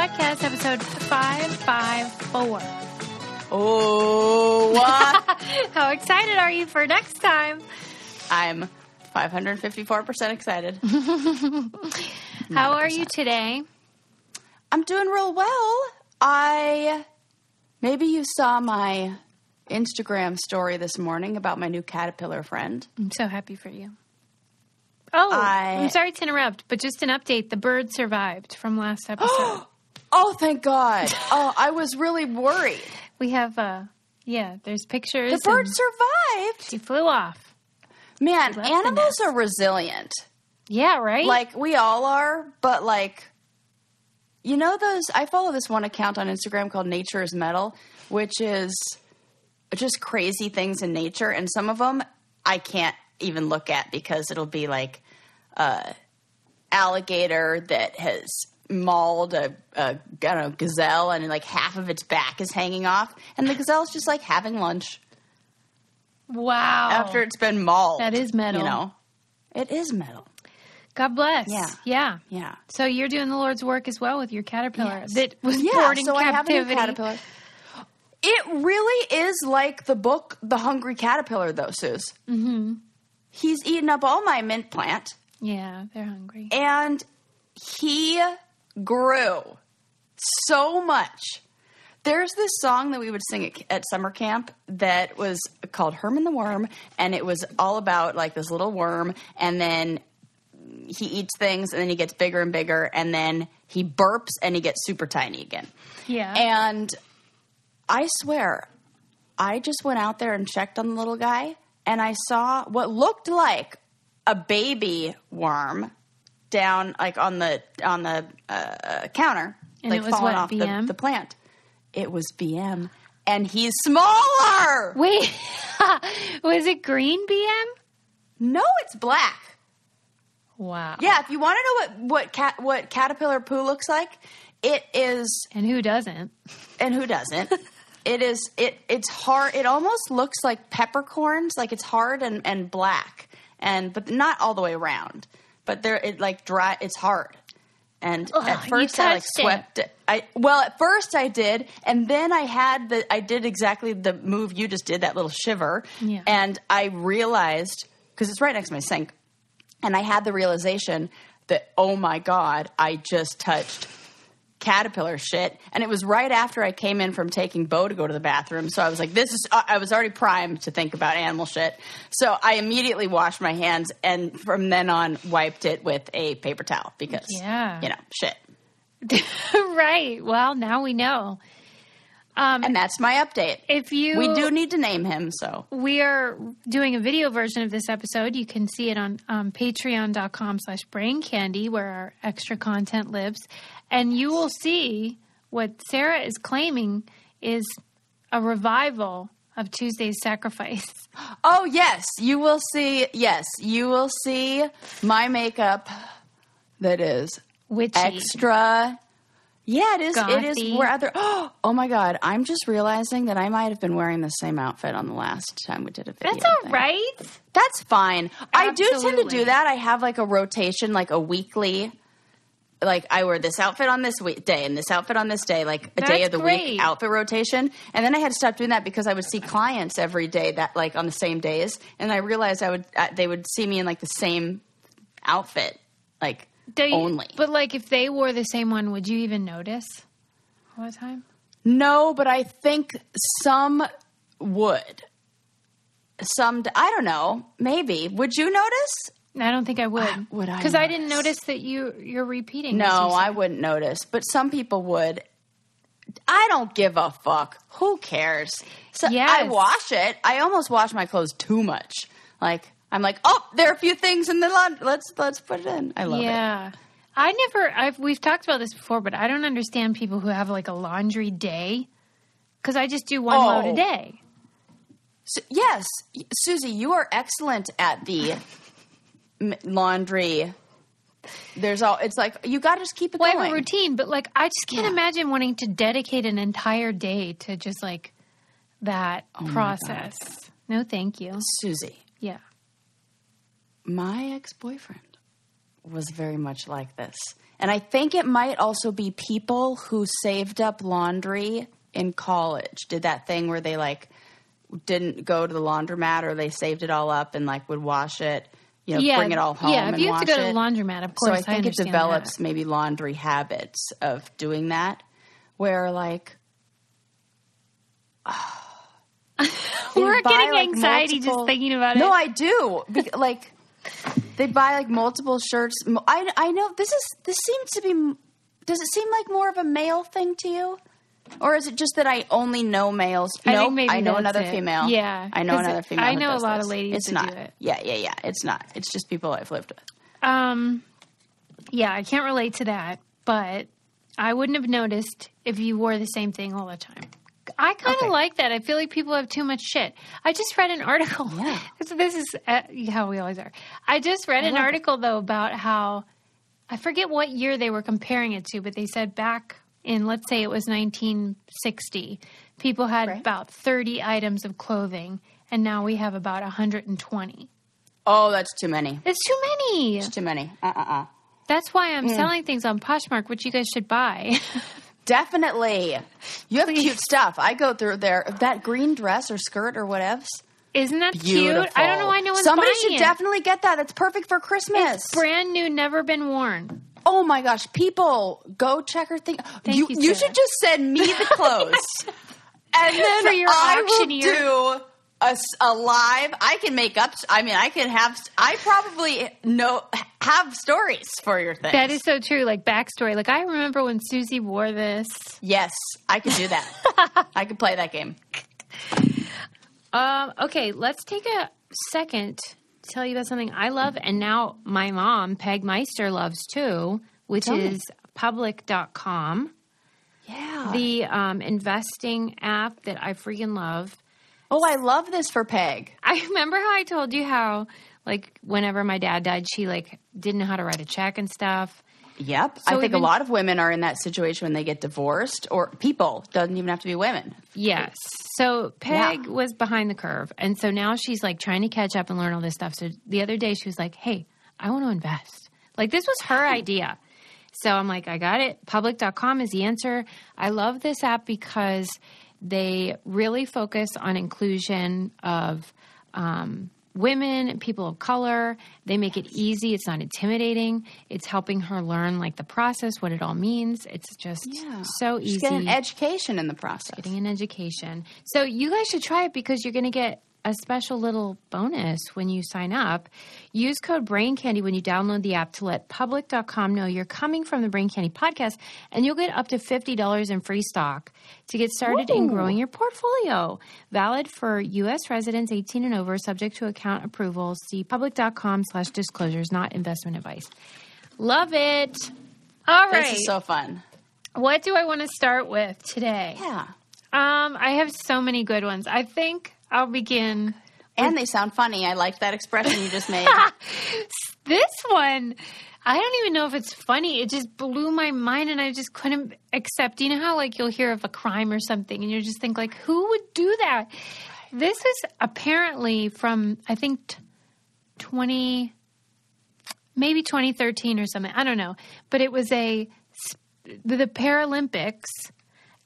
Podcast, episode 554. Oh, How excited are you for next time? I'm 554% excited. How are you today? I'm doing real well. Maybe you saw my Instagram story this morning about my new caterpillar friend. I'm so happy for you. Oh, I'm sorry to interrupt, but just an update. The bird survived from last episode. Oh, thank God. Oh, I was really worried. We have, there's pictures. The bird survived. She flew off. Man, animals are resilient. Yeah, right? Like, we all are, but like, you know I follow this one account on Instagram called Nature is Metal, which is just crazy things in nature, and some of them I can't even look at because it'll be like alligator that has mauled a gazelle, and like half of its back is hanging off, and the gazelle's just like having lunch. Wow. After it's been mauled. That is metal. You know? It is metal. God bless. Yeah. So you're doing the Lord's work as well with your caterpillar that was born in captivity. I have a new caterpillar. It really is like the book, The Hungry Caterpillar, though, Suze. Mm-hmm. He's eaten up all my mint plant. Yeah, they're hungry. And he grew so much. There's this song that we would sing at summer camp that was called Herman the Worm, and it was all about like this little worm, and then he eats things, and then he gets bigger and bigger, and then he burps, and he gets super tiny again. Yeah. And I swear, I just went out there and checked on the little guy, and I saw what looked like a baby worm down like on the counter, and like it was falling what, off BM? the plant. It was BM, and he's smaller. Wait, was it green BM? No, it's black. Wow. Yeah, if you want to know what caterpillar poo looks like, it is. And who doesn't? And who doesn't? It's hard. It almost looks like peppercorns, like it's hard and black, but not all the way around. But it like dry. It's hard. And at first I like swept it. At first I did, and then I did exactly the move you just did, that little shiver. Yeah. And I realized, because it's right next to my sink, and I had the realization that, oh my God, I just touched caterpillar shit. And it was right after I came in from taking Bo to go to the bathroom. So I was like, I was already primed to think about animal shit. So I immediately washed my hands, and from then on wiped it with a paper towel because, shit. Right. Well, now we know. And that's my update. We do need to name him, so. We are doing a video version of this episode. You can see it on patreon.com/braincandy, where our extra content lives. And you will see what Sarah is claiming is a revival of Tuesday's Sacrifice. Oh, yes. You will see. Yes. You will see my makeup that is witchy. Extra. Yeah, it is. Gothy. It is where other. Oh my God! I'm just realizing that I might have been wearing the same outfit on the last time we did a video. That's all right. That's fine. Absolutely. I do tend to do that. I have like a rotation, like a weekly. Like I wear this outfit on this day and this outfit on this day, like a day of the week outfit rotation. And then I had to stop doing that because I would see clients every day that like on the same days, and I realized they would see me in like the same outfit, like. Only. But, like, if they wore the same one, would you even notice all the time? No, but I think some would. Some, I don't know, maybe. Would you notice? I don't think I would. Would I? Because I didn't notice that you're repeating. No, I wouldn't notice. But some people would. I don't give a fuck. Who cares? So yes. I wash it. I almost wash my clothes too much. Like... I'm like, oh, there are a few things in the laundry. Let's put it in. I love it. Yeah. We've talked about this before, but I don't understand people who have like a laundry day. Because I just do one load a day. So, yes. Susie, you are excellent at the laundry. It's like, you got to just keep it going. I have a routine, but like, I just can't imagine wanting to dedicate an entire day to just like that process. No, thank you. Susie. Yeah. My ex-boyfriend was very much like this. And I think it might also be people who saved up laundry in college, did that thing where they like didn't go to the laundromat, or they saved it all up and like would wash it, you know, bring it all home and wash it. Yeah, if you have to go to the laundromat, of course. So I think it develops maybe laundry habits of doing that, where like we're getting anxiety just thinking about it. No, I do. Like they buy like multiple shirts. I know this seems to be. Does it seem like more of a male thing to you? Or is it just that I only know males? I think maybe I know another female. Yeah. I know another female. I know a lot of ladies who do it. Yeah. It's not. It's just people I've lived with. Yeah, I can't relate to that, but I wouldn't have noticed if you wore the same thing all the time. I kind of like that. I feel like people have too much shit. I just read an article. Yeah. This is how we always are. I just read an article, though, about how, I forget what year they were comparing it to, but they said back in, let's say it was 1960, people had about 30 items of clothing, and now we have about 120. Oh, that's too many. It's too many. It's too many. That's why I'm selling things on Poshmark, which you guys should buy. Definitely. You have cute stuff. I go through there. That green dress or skirt or whatever. Isn't that Beautiful. cute? I don't know why no one's Somebody buying should it. definitely get that. That's perfect for Christmas. It's brand new, never been worn. Oh my gosh, people, go check her thing. You should just send me the clothes. And then for your I auctioneer. will do a live. I can make up. I mean, I probably have stories for your thing. That is so true. Like backstory. Like I remember when Susie wore this. Yes, I could do that. I could play that game. Okay, let's take a second to tell you about something I love, and now my mom, Peg Meister, loves too, which is public.com. Yeah. The investing app that I freaking love. Oh, I love this for Peg. I remember how I told you how, like, whenever my dad died, she, like, didn't know how to write a check and stuff. Yep. So I think a lot of women are in that situation when they get divorced, or people. Doesn't even have to be women. Yes. So Peg was behind the curve. And so now she's like trying to catch up and learn all this stuff. So the other day she was like, hey, I want to invest. Like this was her idea. So I'm like, I got it. Public.com is the answer. I love this app because they really focus on inclusion of women, people of color. They make it easy. It's not intimidating. It's helping her learn like the process, what it all means. It's just so easy. She's getting an education in the process. Getting an education. So you guys should try it because you're going to get a special little bonus when you sign up. Use code BRAINCANDY when you download the app to let public.com know you're coming from the Brain Candy podcast, and you'll get up to $50 in free stock to get started in growing your portfolio. Valid for U.S. residents 18 and over, subject to account approval. See public.com/disclosures, not investment advice. Love it. All right. This is so fun. What do I want to start with today? Yeah. I have so many good ones. I think I'll begin. And they sound funny. I liked that expression you just made. This one, I don't even know if it's funny. It just blew my mind, and I just couldn't accept. You know how, like, you'll hear of a crime or something, and you just think, like, who would do that? This is apparently from, I think, maybe 2013 or something. I don't know. But it was the Paralympics.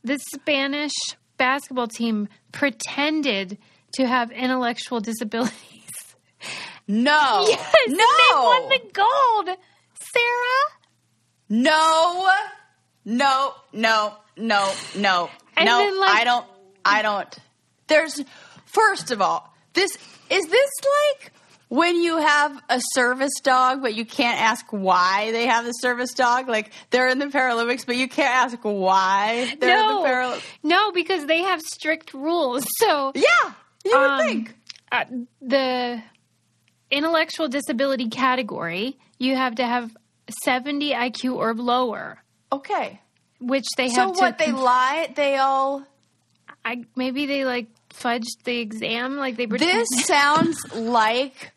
The Spanish basketball team pretended to have intellectual disabilities. No. Yes. No. They won the gold. Sarah? No. And no, then, like, I don't. First of all, is this like when you have a service dog, but you can't ask why they have the service dog? Like, they're in the Paralympics, but you can't ask why they're in the Paralympics? No, because they have strict rules. So yeah, you would think. The intellectual disability category, you have to have 70 IQ or lower. Okay. Which they have to... So what, they lie? They all... Maybe they, like, fudged the exam? Like, they pretend... This sounds like...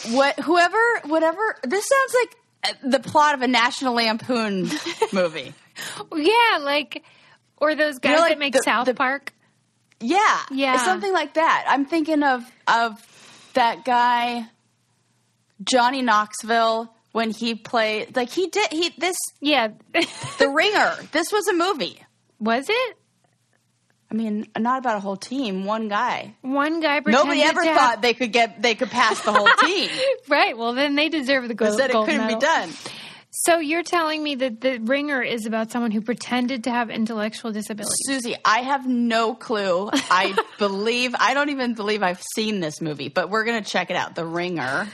Whatever... This sounds like the plot of a National Lampoon movie. Yeah, like... Or those guys like that make South Park. Yeah. Yeah. Something like that. I'm thinking of that guy, Johnny Knoxville, when he played, like Yeah. The Ringer. This was a movie. Was it? I mean, not about a whole team. One guy. One guy pretended Nobody ever thought they could pass the whole team. Right. Well, then they deserve the gold Said it couldn't medal. be done. So you're telling me that The Ringer is about someone who pretended to have intellectual disabilities? Susie, I have no clue. I don't even believe I've seen this movie, but we're going to check it out. The Ringer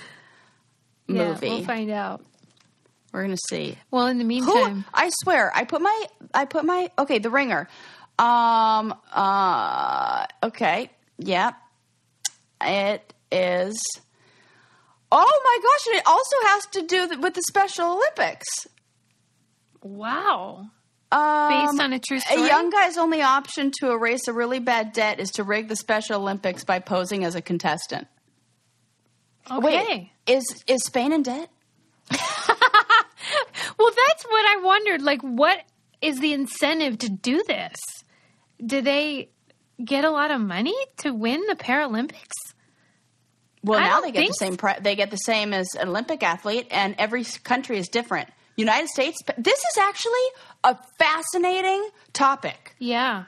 movie. Yeah, we'll find out. We're going to see. Well, in the meantime. I swear, I put my, okay, The Ringer. Okay. Yeah. It is. Oh my gosh. And it also has to do with the Special Olympics. Wow. Based on a true story? A young guy's only option to erase a really bad debt is to rig the Special Olympics by posing as a contestant. Okay. Wait, is Spain in debt? Well, that's what I wondered. Like, what is the incentive to do this? Do they get a lot of money to win the Paralympics? Well, now they get the same. They get the same as an Olympic athlete, and every country is different. United States. This is actually a fascinating topic. Yeah.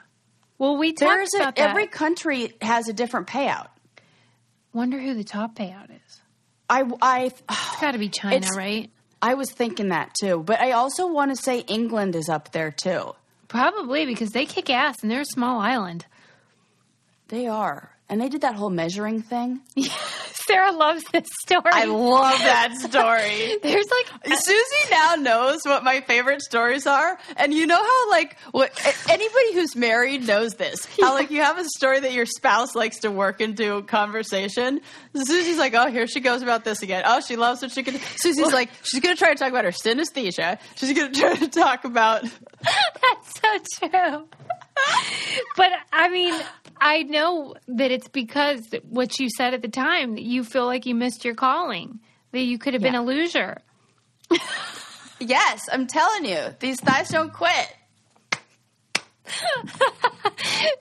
Well, we talked about that. Every country has a different payout. Wonder who the top payout is. It's got to be China, right? I was thinking that too, but I also want to say England is up there too. Probably because they kick ass and they're a small island. They are. And they did that whole measuring thing. Sarah loves this story. I love that story. There's like... Susie now knows what my favorite stories are. And you know how, like, anybody who's married knows this. How, like, you have a story that your spouse likes to work into a conversation. Susie's like, oh, here she goes about this again. Oh, she loves what she can... Susie's like, she's going to try to talk about her synesthesia. She's going to try to talk about... That's so true. But, I mean... I know that it's because what you said at the time, that you feel like you missed your calling, that you could have been a loser. Yes, I'm telling you, these thighs don't quit.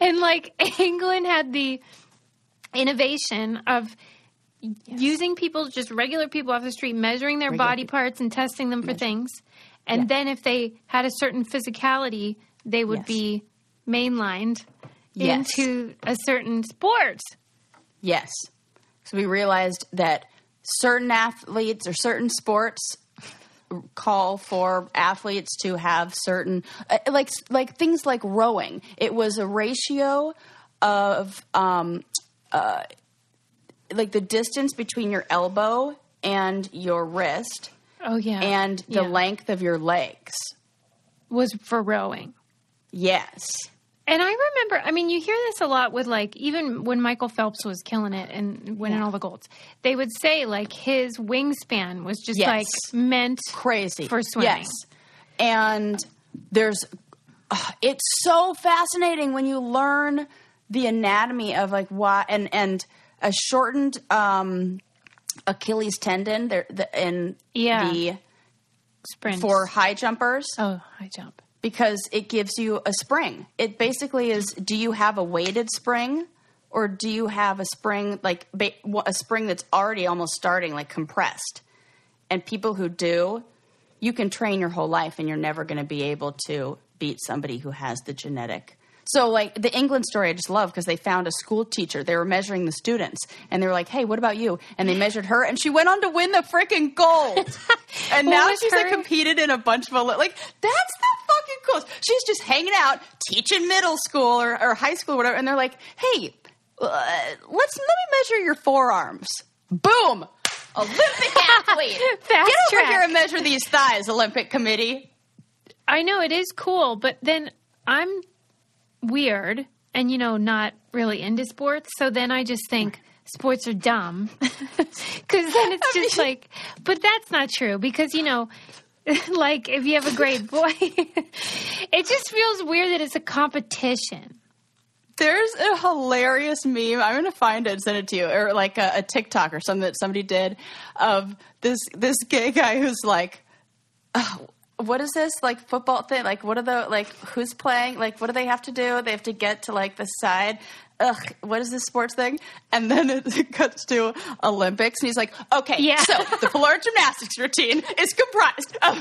And like England had the innovation of using people, just regular people off the street, measuring their body parts and testing them for things. And then if they had a certain physicality, they would be mainlined into a certain sport. Yes. So we realized that certain athletes or certain sports call for athletes to have certain, like things like rowing. It was a ratio of, like the distance between your elbow and your wrist. Oh, yeah. And the length of your legs. Was for rowing. Yes. And I remember, I mean, you hear this a lot with, like, even when Michael Phelps was killing it and winning all the golds, they would say, like, his wingspan was just, like, meant crazy for swimming. Yes. And there's, it's so fascinating when you learn the anatomy of, like, why, and a shortened Achilles tendon in the sprint for high jumpers. Oh, high jump. Because it gives you a spring. It basically is, do you have a weighted spring or do you have a spring, like a spring that's already almost starting, like compressed? And people who do, you can train your whole life and you're never going to be able to beat somebody who has the genetic. So, like, the England story I just love because they found a school teacher. They were measuring the students. And they were like, hey, what about you? And they measured her. And she went on to win the freaking gold. And now she's, like, competed in a bunch of... Like, that's the fucking coolest. She's just hanging out, teaching middle school or high school or whatever. And they're like, hey, let me measure your forearms. Boom! Olympic athlete. Get over here and measure these thighs, Olympic Committee. I know, it is cool. But then I'm... weird and, you know, not really into sports. So then I just think sports are dumb because then it's just like, but that's not true because, you know, like if you have a great voice, it just feels weird that it's a competition. There's a hilarious meme. I'm going to find it and send it to you, or like a TikTok or something that somebody did of this gay guy who's like, what is this, like, football thing? Like, what are the, like, who's playing? Like, what do they have to do? They have to get to, like, the side what is this sports thing? And then it cuts to Olympics, and he's like, okay, so the floor gymnastics routine is comprised of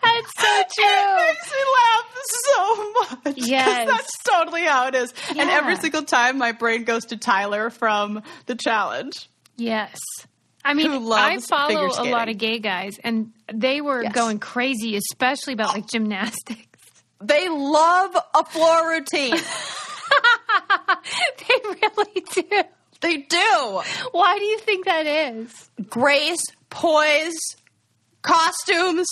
That's so true. It makes me laugh so much. Yes. Because that's totally how it is. Yeah. And every single time my brain goes to Tyler from The Challenge. Yes. I mean, Who I loves follow figure a skating. lot of gay guys, and they were going crazy, especially about like gymnastics. They love a floor routine. They really do. They do. Why do you think that is? Grace, poise, costumes,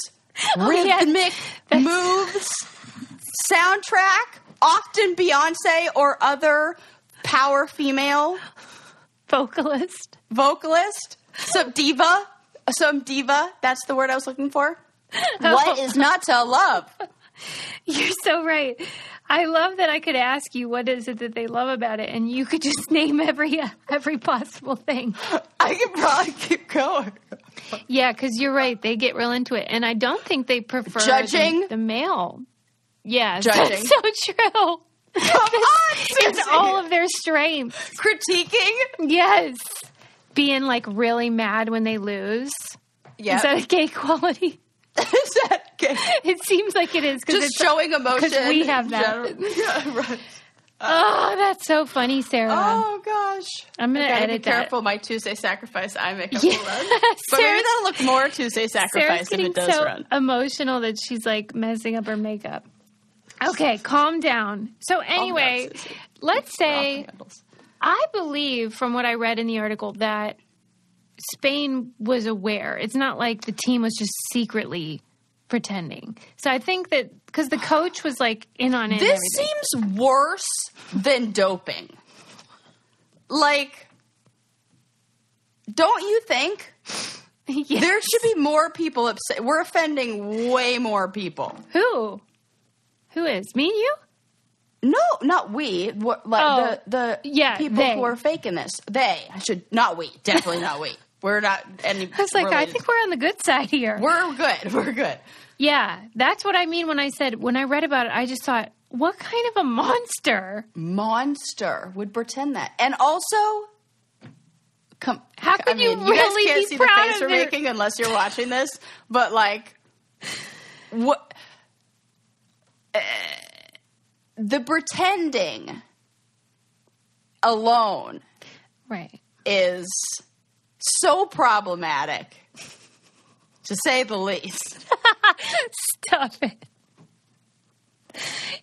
rhythmic moves, soundtrack, often Beyonce or other power female Vocalist. some diva, that's the word I was looking for. What is not to love? You're so right. I love that I could ask you what is it that they love about it, and you could just name every possible thing. I could probably keep going. Yeah, because you're right. They get real into it, and I don't think they prefer Judging. the male. Yeah, Judging. that's so true. Come on, Susie. It's all of their strengths. Critiquing. Yes. Being like really mad when they lose. Yeah. Is that a gay quality? Is that gay? It seems like it is. Just it's showing emotion. Because we have that. Yeah, right. Oh, that's so funny, Sarah. Oh, gosh. I'm going to edit be careful my Tuesday sacrifice I make up Yeah. will run. But maybe that'll look more Tuesday Sarah's sacrifice if getting it does so run. emotional that she's like messing up her makeup. Okay, calm down. So anyway, Susie. let's say Handles. I believe from what I read in the article that Spain was aware. It's not like the team was just secretly pretending. So I think that because the coach was like in on it. This seems worse than doping. Like, don't you think? Yes. There should be more people upset. We're offending way more people. Who? Who is? Me and you? No, not we. The people they. who are faking this. They. Not we. Definitely not we. We're not any. I was like, related. I think we're on the good side here. We're good. We're good. Yeah, that's what I mean when I read about it, I just thought, what kind of a monster? Monster would pretend that. And also, How could you guys really can't be see the proud face of we're their... making unless you're watching this, but like, what? The pretending alone Right. is so problematic, to say the least. Stop it.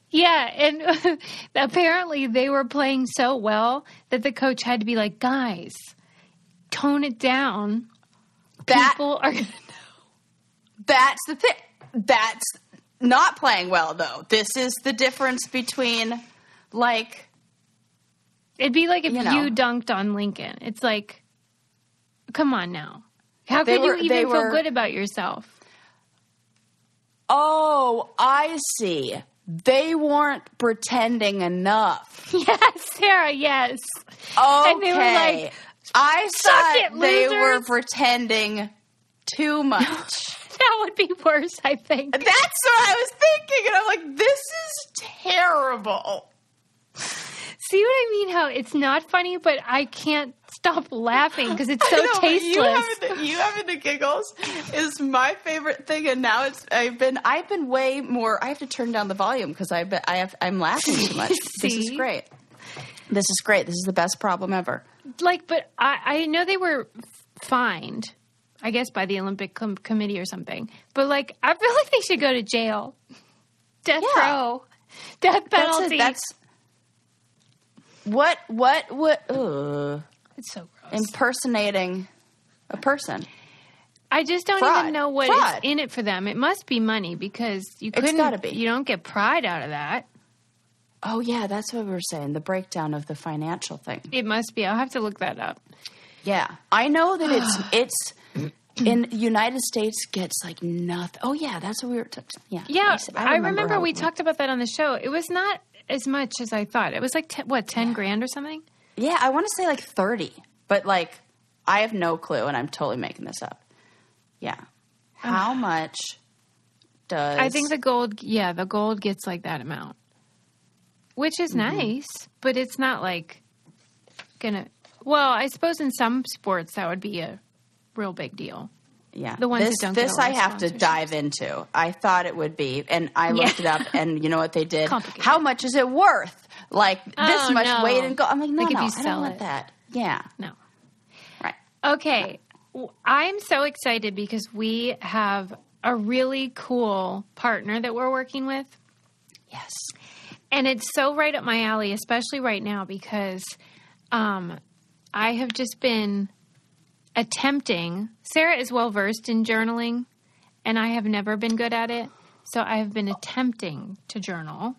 Yeah, and apparently they were playing so well that the coach had to be like, guys, tone it down. People are going to know. That's the thing. That's not playing well, though. This is the difference between, like... It'd be like if you dunked on Lincoln. It's like, come on now. How could you even feel good about yourself? Oh, I see. They weren't pretending enough. Yes, Sarah, yes. Okay. And they were like, I suck thought it, they losers. were pretending too much. That would be worse, I think. That's what I was thinking. And I'm like, this is terrible. See what I mean? How it's not funny, but I can't stop laughing because it's so tasteless. You having the giggles is my favorite thing, and now I've been way more. I have to turn down the volume because I'm laughing too much. This is great. This is great. This is the best problem ever. Like, but I know they were fined, I guess, by the Olympic committee or something. But like, I feel like they should go to jail, death row, death penalty. What? It's so gross. Impersonating a person. I just don't even know what is in it for them. It must be money because it's gotta be. You don't get pride out of that. Oh yeah, that's what we were saying. The breakdown of the financial thing. It must be. I'll have to look that up. Yeah, I know that it's in the United States gets like nothing. Oh yeah, that's what we were. Yeah. I remember we talked about that on the show. It was not as much as I thought. It was like 10 grand or something. Yeah, I want to say like 30, but like I have no clue, and I'm totally making this up. Yeah, how much does? I think the gold. Yeah, the gold gets like that amount. which is nice, but it's not like gonna. Well, I suppose in some sports that would be a real big deal. Yeah. The ones that don't get this I have to dive into. I thought it would be, and I looked it up, and you know what they did? How much is it worth? Like this much weight and go. I'm like, no, I don't want that. Yeah. No. Right. Okay. I'm so excited because we have a really cool partner that we're working with. Yes. And it's so right up my alley, especially right now because I have just been attempting. Sarah is well versed in journaling, and I have never been good at it. So I have been attempting to journal.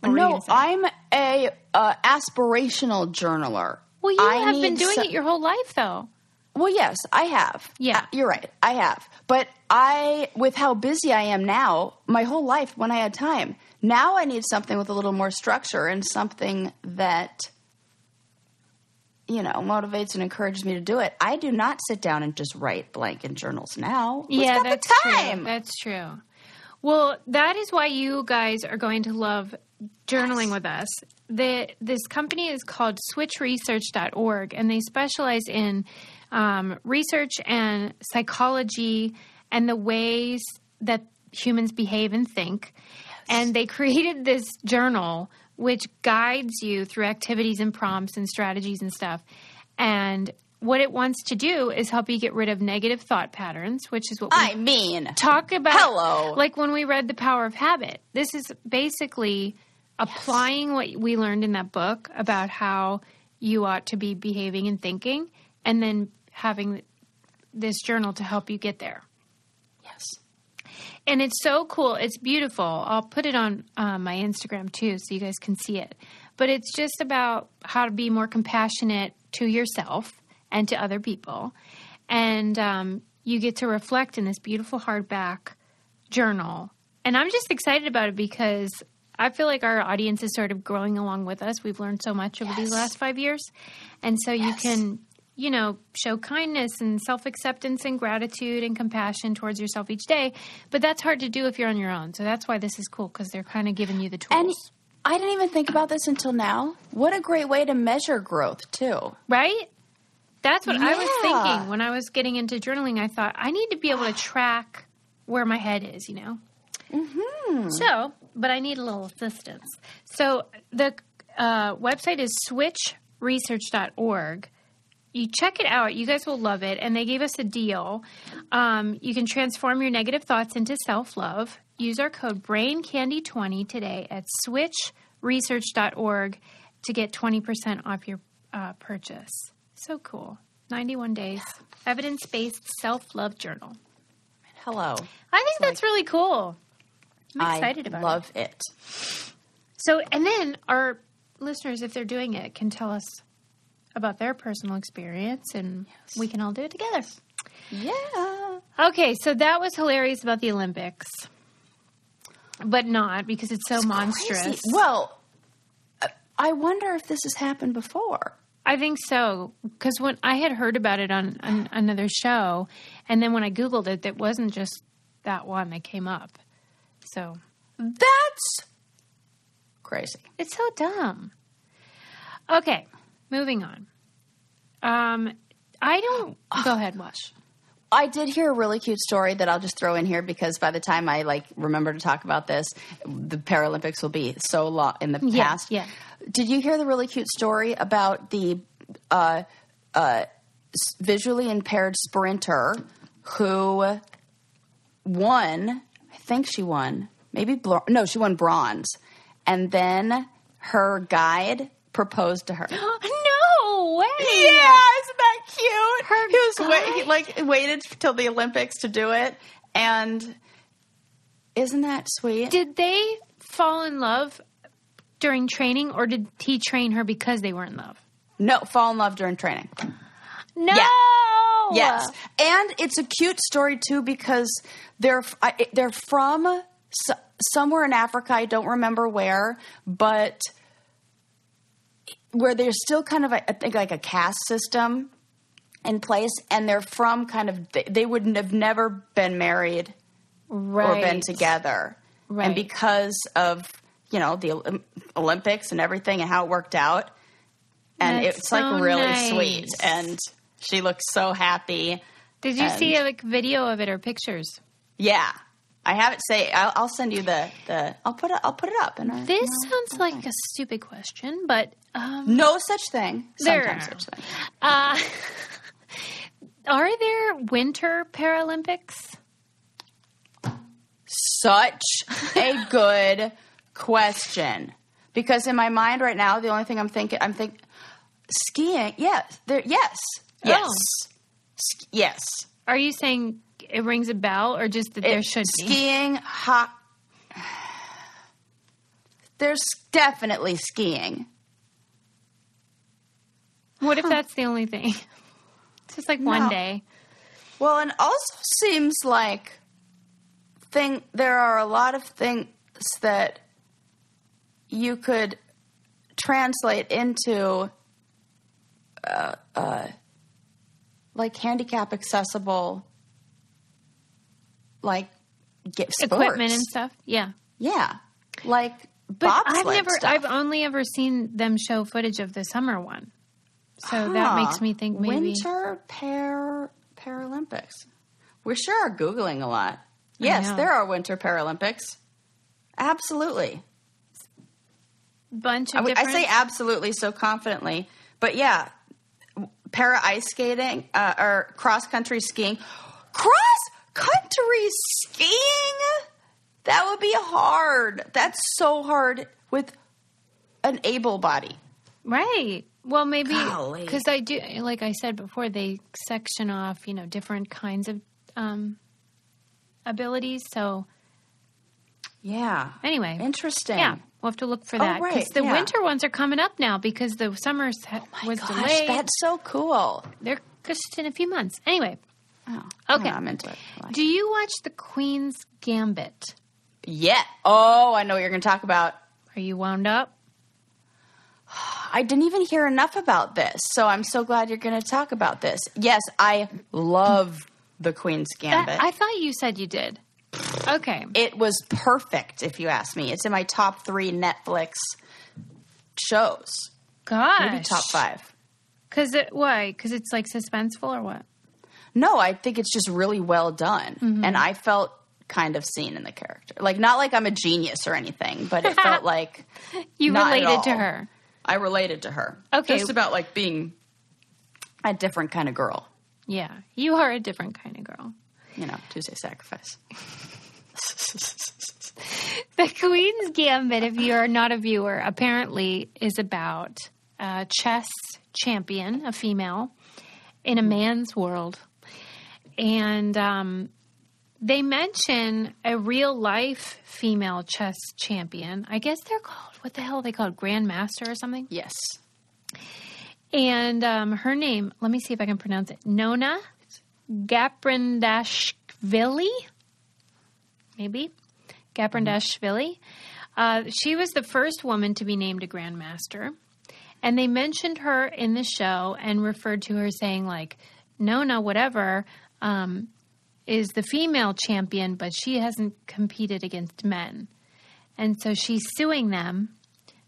No, I'm a aspirational journaler. Well, you have been doing it your whole life, though. Well, yes, I have. Yeah. You're right. I have. But with how busy I am now, my whole life when I had time, now I need something with a little more structure and something that, motivates and encourages me to do it. I do not sit down and just write blank in journals now. Who's got that's the time? true. That's true. Well, that is why you guys are going to love journaling with us. This company is called switchresearch.org, and they specialize in research and psychology and the ways that humans behave and think. Yes. And they created this journal which guides you through activities and prompts and strategies and stuff. And what it wants to do is help you get rid of negative thought patterns, which is what we talk about. Hello. Like when we read The Power of Habit. This is basically applying what we learned in that book about how you ought to be behaving and thinking, and then having this journal to help you get there. Yes. And it's so cool. It's beautiful. I'll put it on my Instagram too so you guys can see it. But it's just about how to be more compassionate to yourself and to other people. And you get to reflect in this beautiful hardback journal. And I'm just excited about it because I feel like our audience is sort of growing along with us. We've learned so much over these last 5 years. And so you can, show kindness and self-acceptance and gratitude and compassion towards yourself each day. But that's hard to do if you're on your own. So that's why this is cool, because they're kind of giving you the tools. And I didn't even think about this until now. What a great way to measure growth, too. Right? That's what I was thinking. When I was getting into journaling, I thought, I need to be able to track where my head is, Mm-hmm. So, but I need a little assistance. So the website is switchresearch.org. You check it out. You guys will love it. And they gave us a deal. You can transform your negative thoughts into self-love. Use our code BRAINCANDY20 today at switchresearch.org to get 20% off your purchase. So cool. 91 days. Evidence-based self-love journal. Hello. I think that's really cool. I'm excited about it. I love it. So, and then our listeners, if they're doing it, can tell us about their personal experience, and we can all do it together. Yeah. Okay, so that was hilarious about the Olympics, but not because it's so monstrous. Crazy. Well, I wonder if this has happened before. I think so, because when I had heard about it on another show, and then when I Googled it, it wasn't just that one that came up. So that's crazy. It's so dumb. Okay, moving on. Go ahead, Wash. I did hear a really cute story that I'll just throw in here because by the time I remember to talk about this, the Paralympics will be so long in the past. Yeah. Did you hear the really cute story about the visually impaired sprinter who won? I think she won. She won bronze. And then her guide proposed to her. No way! Yeah, isn't that cute? He waited till the Olympics to do it, and isn't that sweet? Did they fall in love during training, or did he train her because they were in love? No, fall in love during training. No! Yeah. Yes. And it's a cute story, too, because they're from somewhere in Africa. I don't remember where, but where there's still kind of, I think, like a caste system in place. And they're from they would have never been married or been together. Right. And because of, the Olympics and everything and how it worked out. And That's it's so like really nice. sweet. And she looked so happy. Did you see a video of it or pictures? Yeah. I have it I'll send you the I'll put it up. This sounds like a stupid question, but no such thing. Sometimes such thing. Are there Winter Paralympics? Such a good question. Because in my mind right now, the only thing I'm thinking skiing. Yes. Yes. Oh. Yes. Are you saying it rings a bell or just that there should be? Skiing, there's definitely skiing. What if that's the only thing? It's just like one day. Well, and also seems like there are a lot of things that you could translate into like handicap accessible, like get sports. Equipment and stuff. Yeah. Yeah. Like But bobsled stuff. I've only ever seen them show footage of the summer one. So that makes me think maybe Winter Paralympics. We sure are Googling a lot. Yes, there are Winter Paralympics. Absolutely. Bunch of I say absolutely so confidently. But yeah, para ice skating or cross-country skiing. Cross-country skiing? That would be hard. That's so hard with an able body. Right. Well, maybe Golly. because I do, like I said before, they section off, different kinds of abilities. So, yeah. Anyway, interesting. Yeah, we'll have to look for that because right. the winter ones are coming up now because the summer was delayed. That's so cool. They're just in a few months. Anyway, Okay, I'm into it. Do you watch The Queen's Gambit? Yeah. Oh, I know what you're going to talk about. Are you wound up? I didn't even hear enough about this, so I'm so glad you're going to talk about this. Yes, I love The Queen's Gambit. I thought you said you did. Okay. It was perfect, if you ask me. It's in my top 3 Netflix shows. Gosh. Maybe top 5. Why? Because it's like suspenseful or what? No, I think it's just really well done. Mm-hmm. And I felt kind of seen in the character. Like, not like I'm a genius or anything, but it felt like you related to her. I related to her. Okay. Just about like being a different kind of girl. Yeah. You are a different kind of girl. Tuesday Sacrifice. The Queen's Gambit, if you're not a viewer, apparently is about a chess champion, a female, in a man's world. And they mention a real-life female chess champion. I guess they're called, what the hell are they called? Grandmaster or something? Yes. And her name, let me see if I can pronounce it. Nona Gaprindashvili? Maybe? Gaprindashvili. She was the first woman to be named a grandmaster. And they mentioned her in the show and referred to her saying, like, Nona, whatever, is the female champion, but she hasn't competed against men. And so she's suing them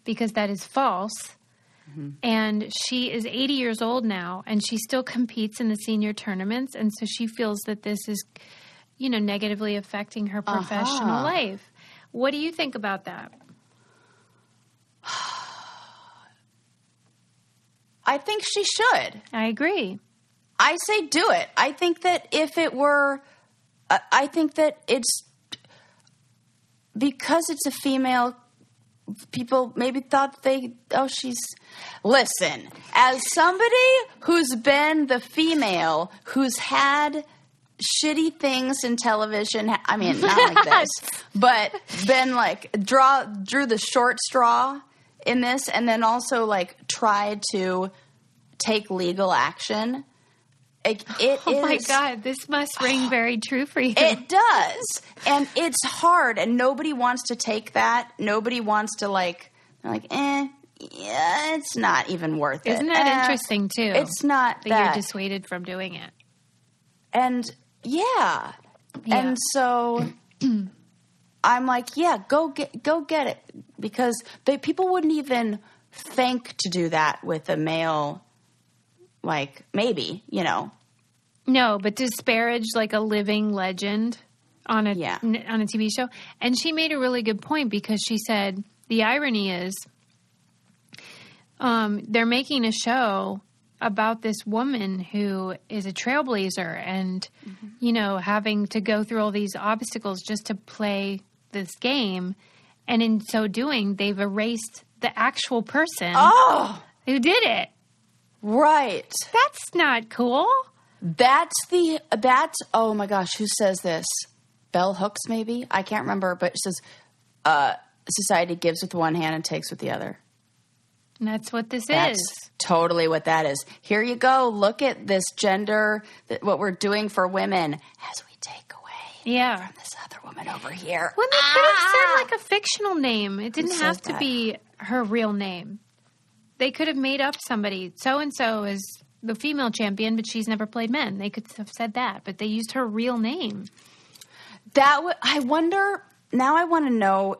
because that is false. Mm-hmm. And she is 80 years old now, and she still competes in the senior tournaments. And so she feels that this is, negatively affecting her professional life. What do you think about that? I think she should. I agree. I say do it. I think that if it were, I think that it's because it's a female, people maybe thought listen, as somebody who's been the female who's had shitty things in television, I mean, not like this, but been like, drew the short straw in this and then also like tried to take legal action. My God, this must ring very true for you. It does. And it's hard, and nobody wants to take that. Nobody wants to, it's not even worth it. Isn't that interesting, too? It's not that you're dissuaded from doing it. And, yeah. And so, I'm like, yeah, go get it, because people wouldn't even think to do that with a male. Like, maybe, No, but disparage like a living legend on a TV show. And she made a really good point, because she said the irony is they're making a show about this woman who is a trailblazer and, having to go through all these obstacles just to play this game. And in so doing, they've erased the actual person who did it. Right. That's not cool. That's oh my gosh, who says this? Bell Hooks, maybe? I can't remember, but it says, society gives with one hand and takes with the other. And that's what this That's is. Totally what that is. Here you go. Look at this gender, what we're doing for women as we take away from this other woman over here. Well, they could have said like a fictional name. It didn't have to be her real name. They could have made up somebody. So-and-so is the female champion, but she's never played men. They could have said that, but they used her real name. I wonder, now I want to know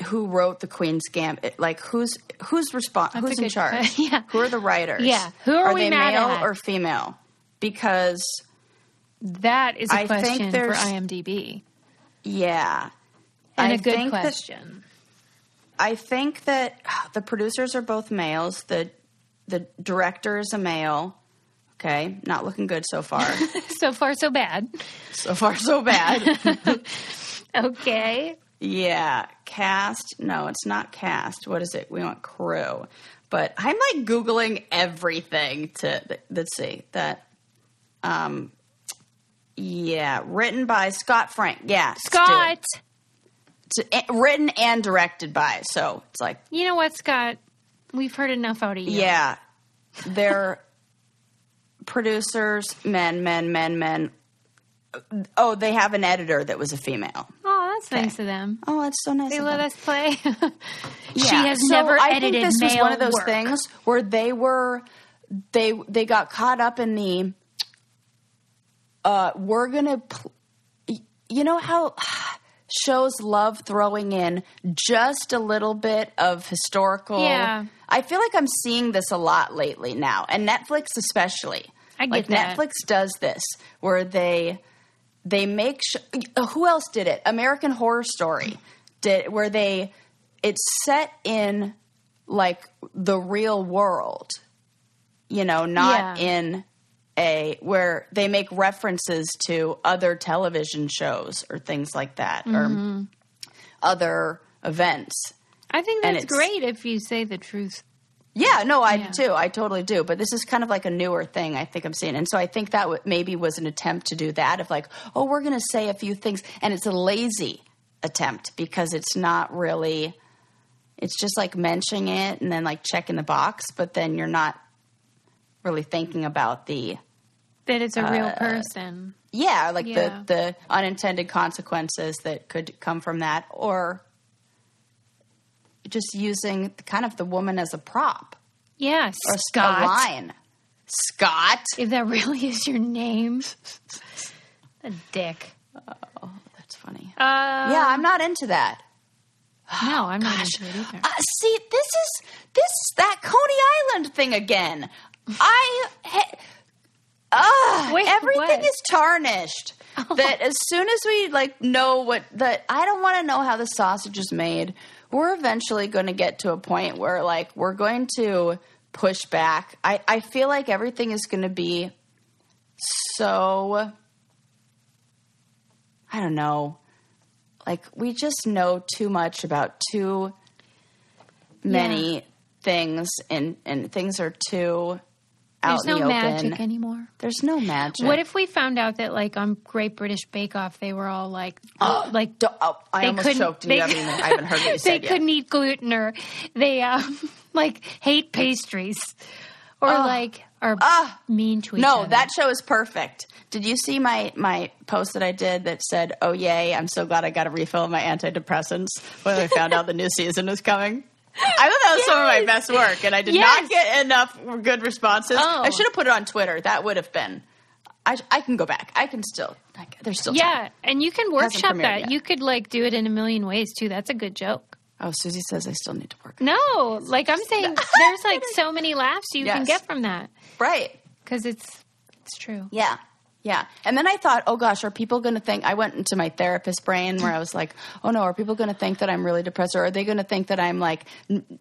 who wrote the Queen's Gambit. Like, who's in charge? Yeah. Who are the writers? Yeah. Who are we they mad male at? or female? Because that is a question for IMDb. Yeah. And a good question. I think that the producers are both males. The director is a male. Okay. Not looking good so far. So far, so bad. So far, so bad. Okay. Yeah. Cast. No, it's not cast. What is it? We want crew. But I'm like Googling everything let's see. That, written by Scott Frank. Yeah. Scott. Written and directed by. So it's like. You know what, Scott? We've heard enough out of you. Yeah. They're producers, men. Oh, they have an editor that was a female. Oh, that's nice of them. Oh, that's so nice they of let them. us play. Yeah. She has never edited I think this was male one of those work. things where they got caught up in the we're gonna you know how shows love throwing in just a little bit of historical. Yeah. I feel like I'm seeing this a lot lately now, and Netflix especially. I get that. Netflix does this where they make who else did it? American Horror Story did, where it's set in like the real world, not in where they make references to other television shows or things like that, or other events. I think that's great if you say the truth. Yeah, no, I do too. I totally do. But this is kind of like a newer thing I think I'm seeing. And so I think that maybe was an attempt to do that, of like, oh, we're going to say a few things. And it's a lazy attempt because it's not really – it's just like mentioning it and then like checking the box. But then you're not really thinking about the – that it's a real person. Yeah, like the unintended consequences that could come from that, or – just using kind of the woman as a prop. Yes, or Scott. A line. Scott. If that really is your name. A dick. Oh, that's funny. Yeah, I'm not into that. No, I'm not into it either. See, this is that Coney Island thing again. Everything is tarnished. Oh. That as soon as we know I don't want to know how the sausage is made. We're eventually going to get to a point where we're going to push back. I feel like everything is going to be so, I don't know, we just know too much about too many things, and things are too out in the open. There's no magic anymore. There's no magic. What if we found out that on Great British Bake Off they were all I almost choked and I haven't heard what you said yet. They couldn't eat gluten, or they hate pastries, or are mean to each other. No, that show is perfect. Did you see my post that I did that said, "Oh yay, I'm so glad I got a refill of my antidepressants when I found out the new season was coming"? I thought that was some of my best work, and I did not get enough good responses. Oh. I should have put it on Twitter. That would have been. I can go back. I can still, there's still time. And you can workshop that. Yet. You could like do it in a million ways too. That's a good joke. Oh, Susie says I still need to work. No, like I'm saying, there's like so many laughs you can get from that. Right. Because it's true. Yeah. Yeah. And then I thought, oh gosh, are people going to think, I went into my therapist brain where I was like, oh no, are people going to think that I'm really depressed, or are they going to think that I'm like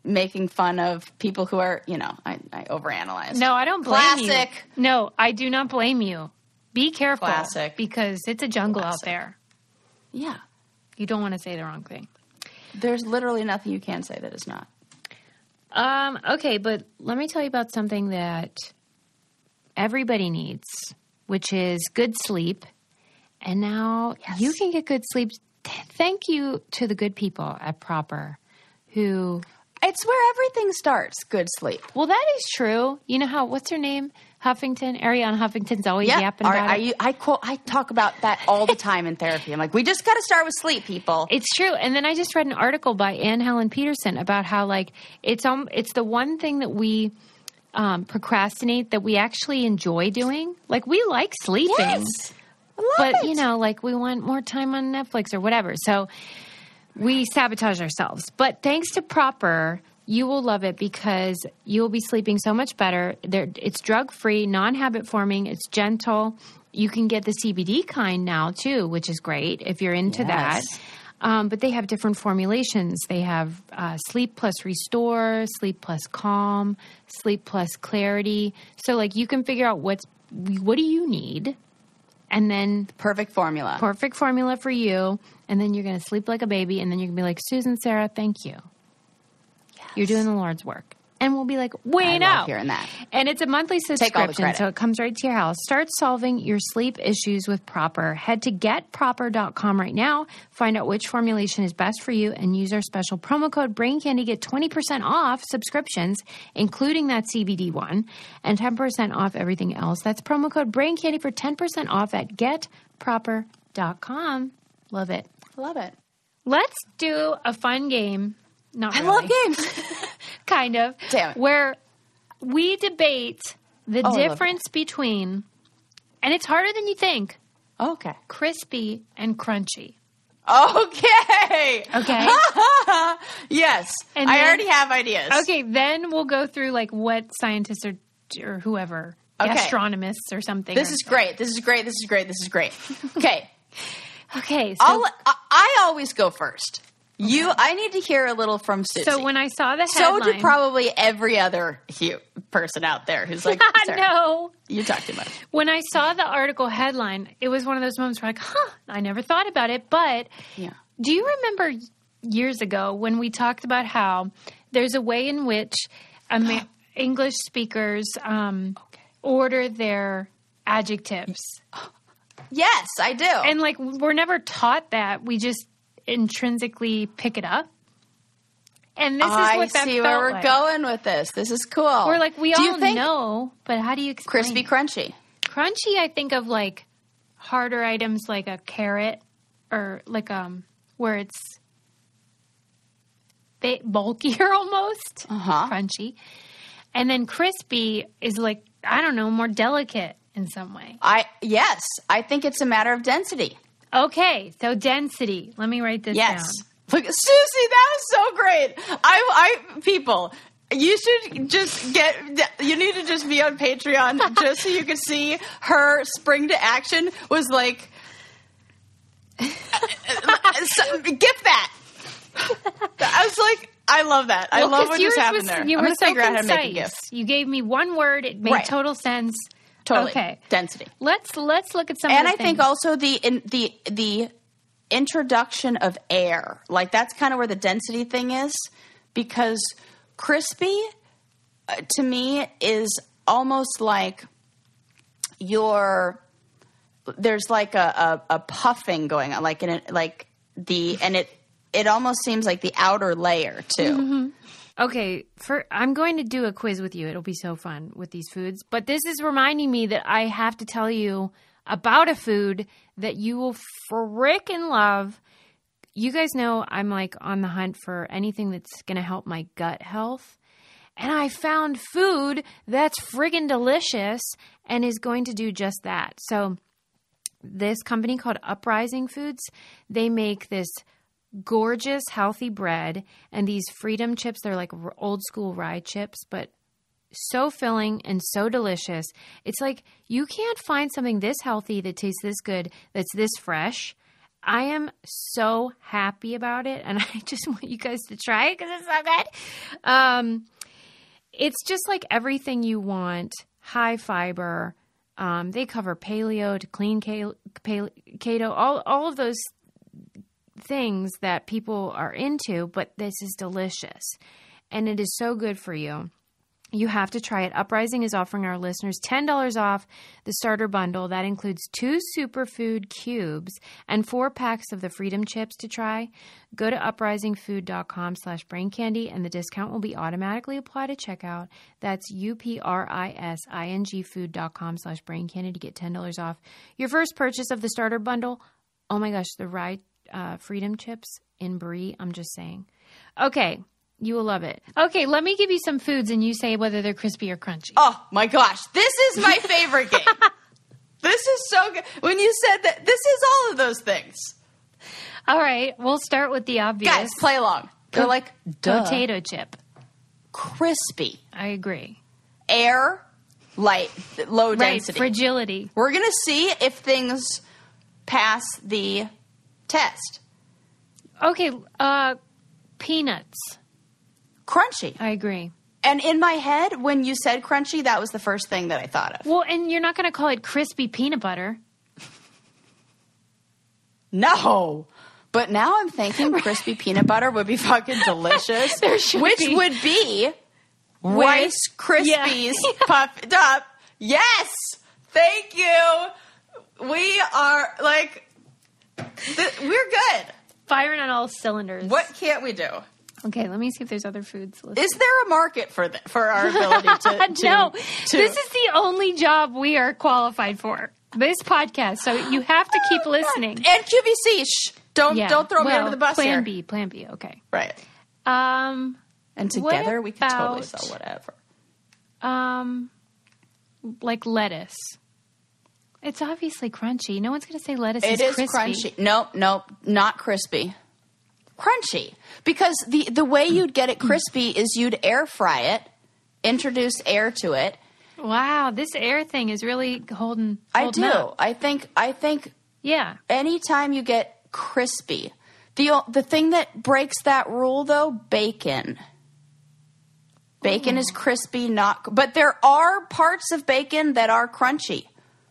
making fun of people who are, I overanalyze. No, I don't blame you. Classic. No, I do not blame you. Be careful. Classic. Because it's a jungle out there. Yeah. You don't want to say the wrong thing. There's literally nothing you can say that is not. Okay, but let me tell you about something that everybody needs, which is good sleep. And now you can get good sleep. Thank you to the good people at Proper who... It's where everything starts, good sleep. Well, that is true. You know what's her name? Huffington? Ariana Huffington's always yapping about it. I talk about that all the time in therapy. I'm like, we just got to start with sleep, people. It's true. And then I just read an article by Anne Helen Peterson about how, like, it's the one thing that we procrastinate that we actually enjoy doing. Like, we like sleeping. Yes. I love it. Like, we want more time on Netflix or whatever. So we sabotage ourselves. But thanks to Proper, you will love it because you will be sleeping so much better. It's drug-free, non-habit forming. It's gentle. You can get the CBD kind now, too, which is great if you're into that. But they have different formulations. They have Sleep Plus Restore, Sleep Plus Calm, Sleep Plus Clarity. So, like, you can figure out what do you need, and then perfect formula for you. And then you're going to sleep like a baby, and then you're going to be like, Susan, Sarah, thank you. Yes. You're doing the Lord's work. And we'll be like, wait, I love hearing that. And it's a monthly subscription, so it comes right to your house. Start solving your sleep issues with Proper. Head to getproper.com right now. Find out which formulation is best for you and use our special promo code BRAINCANDY. Get 20% off subscriptions, including that CBD one, and 10% off everything else. That's promo code BRAINCANDY for 10% off at getproper.com. Love it. Love it. Let's do a fun game. Not really. I love games. Kind of. Damn it. Where we debate the difference between, and it's harder than you think, okay, crispy and crunchy. Okay. Okay. Yes. And I already have ideas. Okay, then we'll go through like what scientists or whoever, gastronomists or something. This is great. This is great. This is great. This is great. Okay. Okay. So I always go first. Okay. I need to hear a little from Susie. So when I saw the headline... So did probably every other person out there who's like, no. You talk too much. When I saw the article headline, it was one of those moments where I never thought about it. But do you remember years ago when we talked about how there's a way in which English speakers order their adjectives? Yes, I do. And like we're never taught that. We just intrinsically pick it up. And this is what that felt like. I see where we're going with this. This is cool. We're like, we all know, but how do you explain crispy, crunchy? Crunchy, I think of like harder items like a carrot or like where it's bulkier almost. Crunchy. And then crispy is like, I don't know, more delicate in some way. Yes. I think it's a matter of density. Okay, so density. Let me write this down. Look, Susie, that was so great. People, you should just you need to just be on Patreon just so you can see her spring to action was like, gift that. I was like, I love that. I love what just happened there. You were so concise. You gave me one word. It made total sense. Totally. Okay. Density. Let's look at some and of the I think also the introduction of air. Like that's kind of where the density thing is, because crispy to me is almost like there's like a puffing going on, like it almost seems like the outer layer too. Mm-hmm. Okay, I'm going to do a quiz with you. It'll be so fun with these foods. But this is reminding me that I have to tell you about a food that you will frickin' love. You guys know I'm like on the hunt for anything that's going to help my gut health. And I found food that's friggin' delicious and is going to do just that. So this company called Uprising Foods, they make this gorgeous, healthy bread and these Freedom chips. They're like old school rye chips, but so filling and so delicious. It's like you can't find something this healthy that tastes this good, that's this fresh. I am so happy about it, and I just want you guys to try it because it's so good. It's just like everything you want, high fiber. They cover paleo to clean keto, all of those things that people are into, but this is delicious, and it is so good for you. You have to try it. Uprising is offering our listeners $10 off the starter bundle. That includes 2 superfood cubes and 4 packs of the Freedom chips to try. Go to uprisingfood.com/braincandy and the discount will be automatically applied at checkout. That's UPRISING food.com/braincandy to get $10 off your first purchase of the starter bundle. Oh my gosh, the rye Freedom chips in brie. I'm just saying. Okay. You will love it. Okay, let me give you some foods and you say whether they're crispy or crunchy. Oh, my gosh. This is my favorite game. This is so good. When you said that, this is all of those things. All right, we'll start with the obvious. Guys, play along. They're like, duh. Potato chip. Crispy. I agree. Air, light, low density. Fragility. We're going to see if things pass the test. Okay, peanuts. Crunchy. I agree. And in my head, when you said crunchy, that was the first thing that I thought of. Well, and you're not going to call it crispy peanut butter. No. But now I'm thinking crispy peanut butter would be fucking delicious. Which would be Rice Krispies puffed up. Yes! Thank you. We are, like, we're good. Firing on all cylinders. What can't we do? Okay, let me see if there's other foods. Is there a market for our ability to No, this is the only job we are qualified for. This podcast, so you have to keep listening. And QVC, don't throw me under the bus Plan here. Plan B, okay. Right. And together we could totally sell whatever. Like lettuce. It's obviously crunchy. No one's going to say lettuce is crispy. It is crunchy. Nope, not crispy. Crunchy. Because the way you'd get it crispy is you'd air fry it, introduce air to it. Wow, this air thing is really holding I do. up. I think yeah. Anytime you get crispy. The thing that breaks that rule though, bacon. Bacon is crispy, but there are parts of bacon that are crunchy.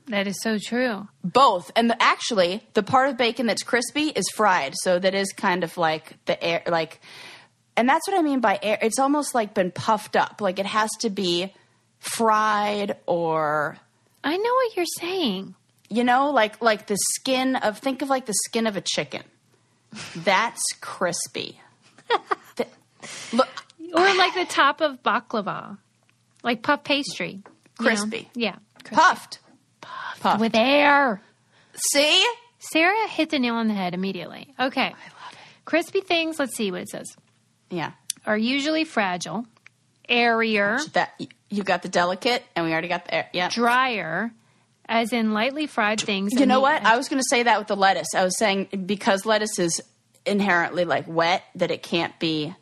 That is so true. Both. And actually, the part of bacon that's crispy is fried. So that is kind of like the air, like, and that's what I mean by air. It's almost like been puffed up. Like it has to be fried or. I know what you're saying. You know, like the skin of, think of like the skin of a chicken. That's crispy. Look. Or like the top of baklava. Like puff pastry. Crispy. Yeah. Crispy. Puffed. With air. See? Sarah hit the nail on the head immediately. Okay. I love it. Crispy things, let's see what it says. Yeah. Are usually fragile, airier. You got the delicate, and we already got the air. Yeah. Drier, as in lightly fried things. You know what? I was going to say that with the lettuce. I was saying because lettuce is inherently like wet, that it can't be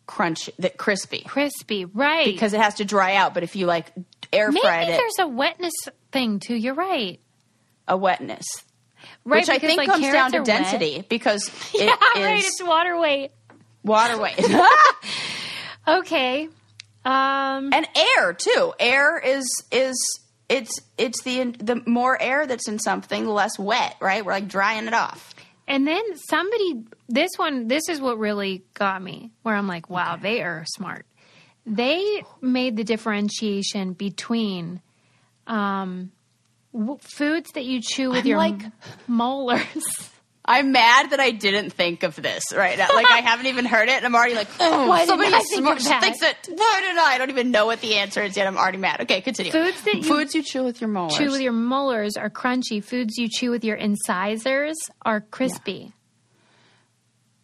crunchy, that crispy. Crispy, right. Because it has to dry out, but if you like air fried it. Maybe there's a wetness thing too. You're right. A wetness. Right, which I think like comes down to wet. density because it is. Right, it's water weight. Water weight. Okay. And air too. Air is it's the more air that's in something, the less wet, right? We're like drying it off. And then this is what really got me, where I'm like, wow, they are smart. They made the differentiation between foods that you chew with your molars. I'm mad that I didn't think of this right now. Like, I haven't even heard it, and I'm already like, why somebody didn't I think of that? thinks it. Why did I don't even know what the answer is yet. I'm already mad. Okay, continue. Foods you chew with your molars. Chew with your molars are crunchy. Foods you chew with your incisors are crispy. Yeah.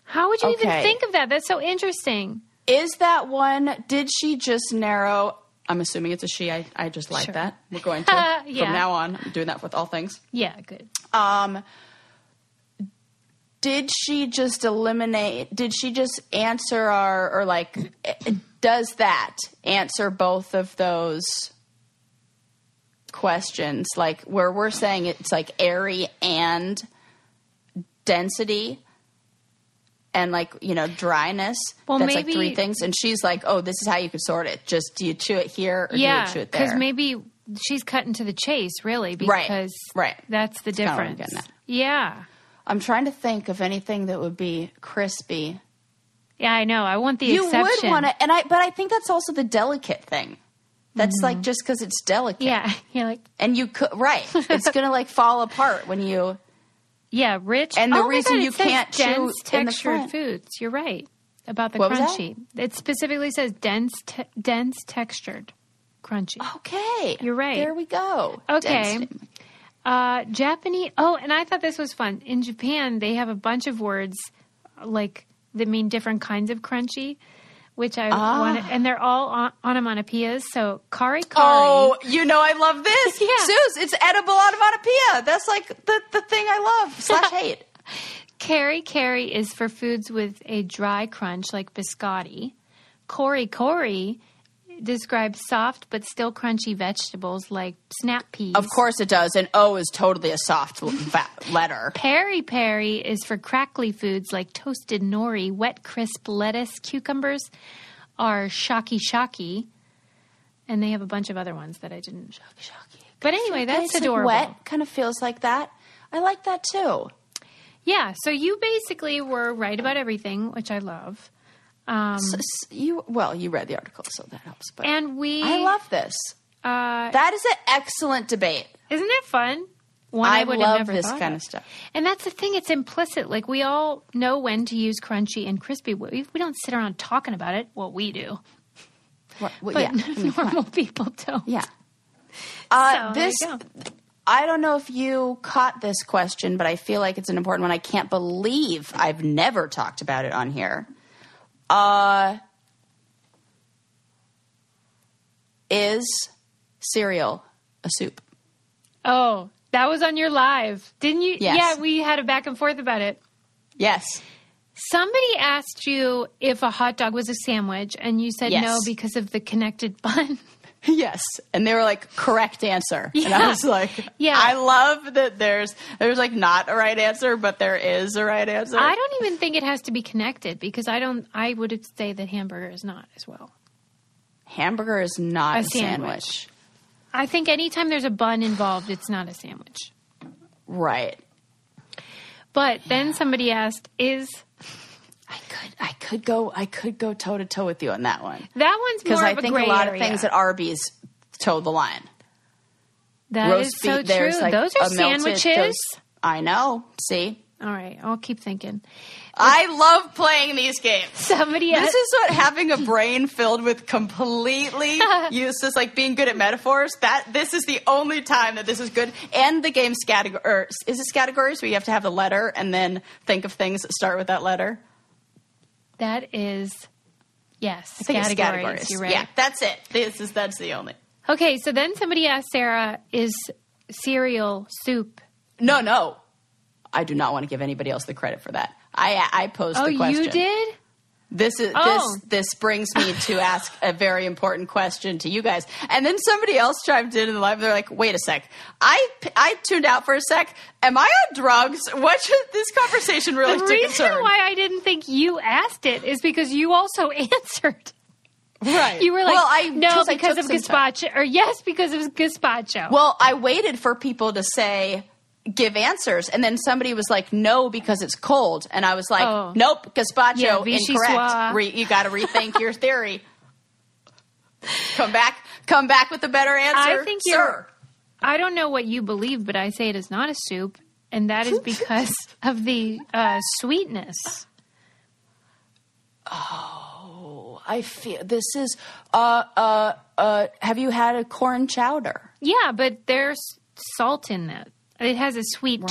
How would you even think of that? That's so interesting. Is that one, did she just narrow, I'm assuming it's a she, I just like that. We're going to. Yeah. From now on, I'm doing that with all things. Yeah, good. Did she just answer does that answer both of those questions? Like where we're saying it's like airy and density and dryness. Well, that's maybe, like three things. And she's like, oh, this is how you could sort it. Just do you chew it here or do you chew it there? Because maybe she's cutting to the chase, really, because that's the difference. Yeah. I'm trying to think of anything that would be crispy. Yeah, I know. I want the exception. You would want to, but I think that's also the delicate thing. That's like just because it's delicate. Yeah, you're like, and you could it's gonna fall apart when you. Yeah, rich. And the reason you can't chew dense textured in the front. Foods. You're right about the what crunchy. It specifically says dense textured, crunchy. Okay, you're right. There we go. Okay. Japanese. Oh, and I thought this was fun. In Japan, they have a bunch of words that mean different kinds of crunchy, which I wanted, and they're all onomatopoeias. So kari kari. Oh, I love this. Yeah. Suze, it's edible onomatopoeia. That's like the thing I love / hate. Kari kari is for foods with a dry crunch like biscotti. Kori kori describes soft but still crunchy vegetables like snap peas. Of course it does, and O is totally a soft letter. Peri peri is for crackly foods like toasted nori. Wet crisp lettuce. Cucumbers are shocky shocky, and they have a bunch of other ones that I didn't. Shocky. But anyway, that's adorable. Wet kind of feels like that. I like that too. Yeah, so you basically were right about everything, which I love. You read the article, so that helps. But I love this. That is an excellent debate. Isn't it fun? I love this kind of stuff. And that's the thing; it's implicit. Like we all know when to use crunchy and crispy. We don't sit around talking about it. Well, we do, but normal people don't. Yeah. There you go. I don't know if you caught this question, but I feel like it's an important one. I can't believe I've never talked about it on here. Is cereal a soup? Oh, that was on your live, didn't you? Yes. Yeah, we had a back and forth about it. Yes. Somebody asked you if a hot dog was a sandwich, and you said no because of the connected bun. Yes. And they were like, correct answer. Yeah. And I was like, I love that there's not a right answer, but there is a right answer. I don't even think it has to be connected because I would say that hamburger is not as well. Hamburger is not a sandwich. I think anytime there's a bun involved, it's not a sandwich. Right. But then somebody asked, I could go toe to toe with you on that one. That one's more of a gray area. Because I think a lot of things at Arby's toe the line. That is so true. Those are sandwiches. I know. See? All right. I'll keep thinking. I love playing these games. This is what having a brain filled with completely useless, like being good at metaphors. This is the only time that this is good. And the game's is it categories where you have to have the letter and then think of things that start with that letter? That is, yes. I think it's categories. You're right. Yeah, that's it. That's the only. Okay, so then somebody asked Sarah, is cereal soup? No. I do not want to give anybody else the credit for that. I posed the question. Oh, you did? This brings me to ask a very important question to you guys. And then somebody else chimed in the live. They're like, wait a sec. I tuned out for a sec. Am I on drugs? What should this conversation really The reason why I didn't think you asked it is because you also answered. Right. You were like, no, because of gazpacho. Or yes, because of gazpacho. Well, I waited for people to give answers, and then somebody was like, no, because it's cold. And I was like, nope, gazpacho, incorrect. You got to rethink your theory. Come back with a better answer. I think sir. I don't know what you believe, but I say it is not a soup, and that is because of the sweetness. Oh, I feel this is have you had a corn chowder? Yeah, but there's salt in that. It has a sweet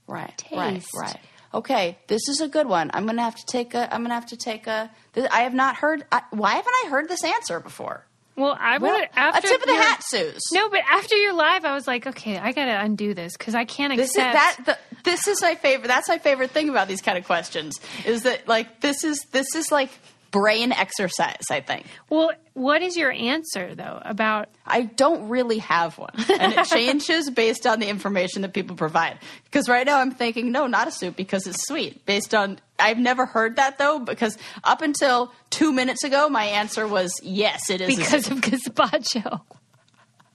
right taste. Right. okay, this is a good one. I'm going to have to take a, I have not heard, why haven't I heard this answer before? Well, after a tip of the hat, Suze. No, but after your live, I was like, okay, I got to undo this because I can't accept. This is my favorite. That's my favorite thing about these kind of questions is that like this is like brain exercise, I think. Well, what is your answer though about? I don't really have one, and it changes based on the information that people provide. Because right now I'm thinking, no, not a soup because it's sweet. Based on I've never heard that though, because up until 2 minutes ago, my answer was yes, it is because of gazpacho,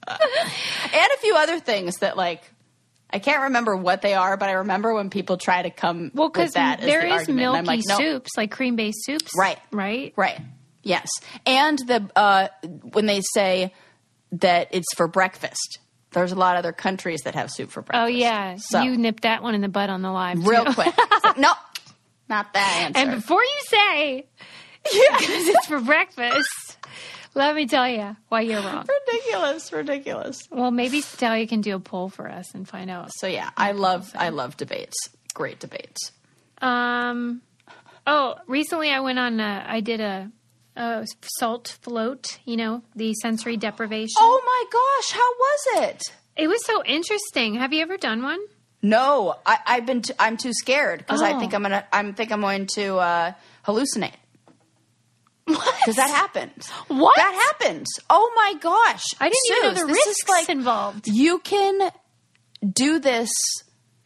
and a few other things that like. I can't remember what they are, but I remember when people try to come with that as the argument. There is milky soups, like cream-based soups. Right. Right? Right. Yes. And when they say that it's for breakfast, there's a lot of other countries that have soup for breakfast. Oh, yeah. So, you nipped that one in the bud on the live, real quick. Like, no, not that answer. And before you say, because it's for breakfast... Let me tell you why you're wrong. Ridiculous. Well, maybe Talia can do a poll for us and find out. So yeah, I love debates. Great debates. Recently I went on. I did a salt float. You know, the sensory deprivation. Oh my gosh, how was it? It was so interesting. Have you ever done one? No, I'm too scared because I think I'm going to hallucinate. Because that happens. What? That happens. Oh my gosh. I didn't even know the risks involved. You can do this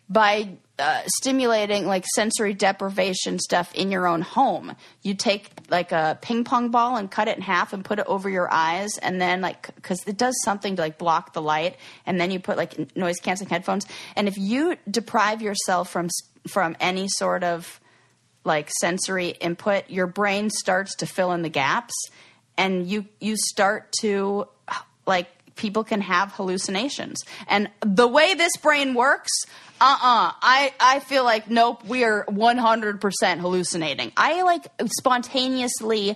by stimulating like sensory deprivation stuff in your own home. You take like a ping pong ball and cut it in half and put it over your eyes, and then like because it does something to like block the light, and then you put like noise canceling headphones. And if you deprive yourself from any sort of like sensory input, your brain starts to fill in the gaps, and you start to like people can have hallucinations. And the way this brain works, I feel like nope, we are 100% hallucinating. I like spontaneously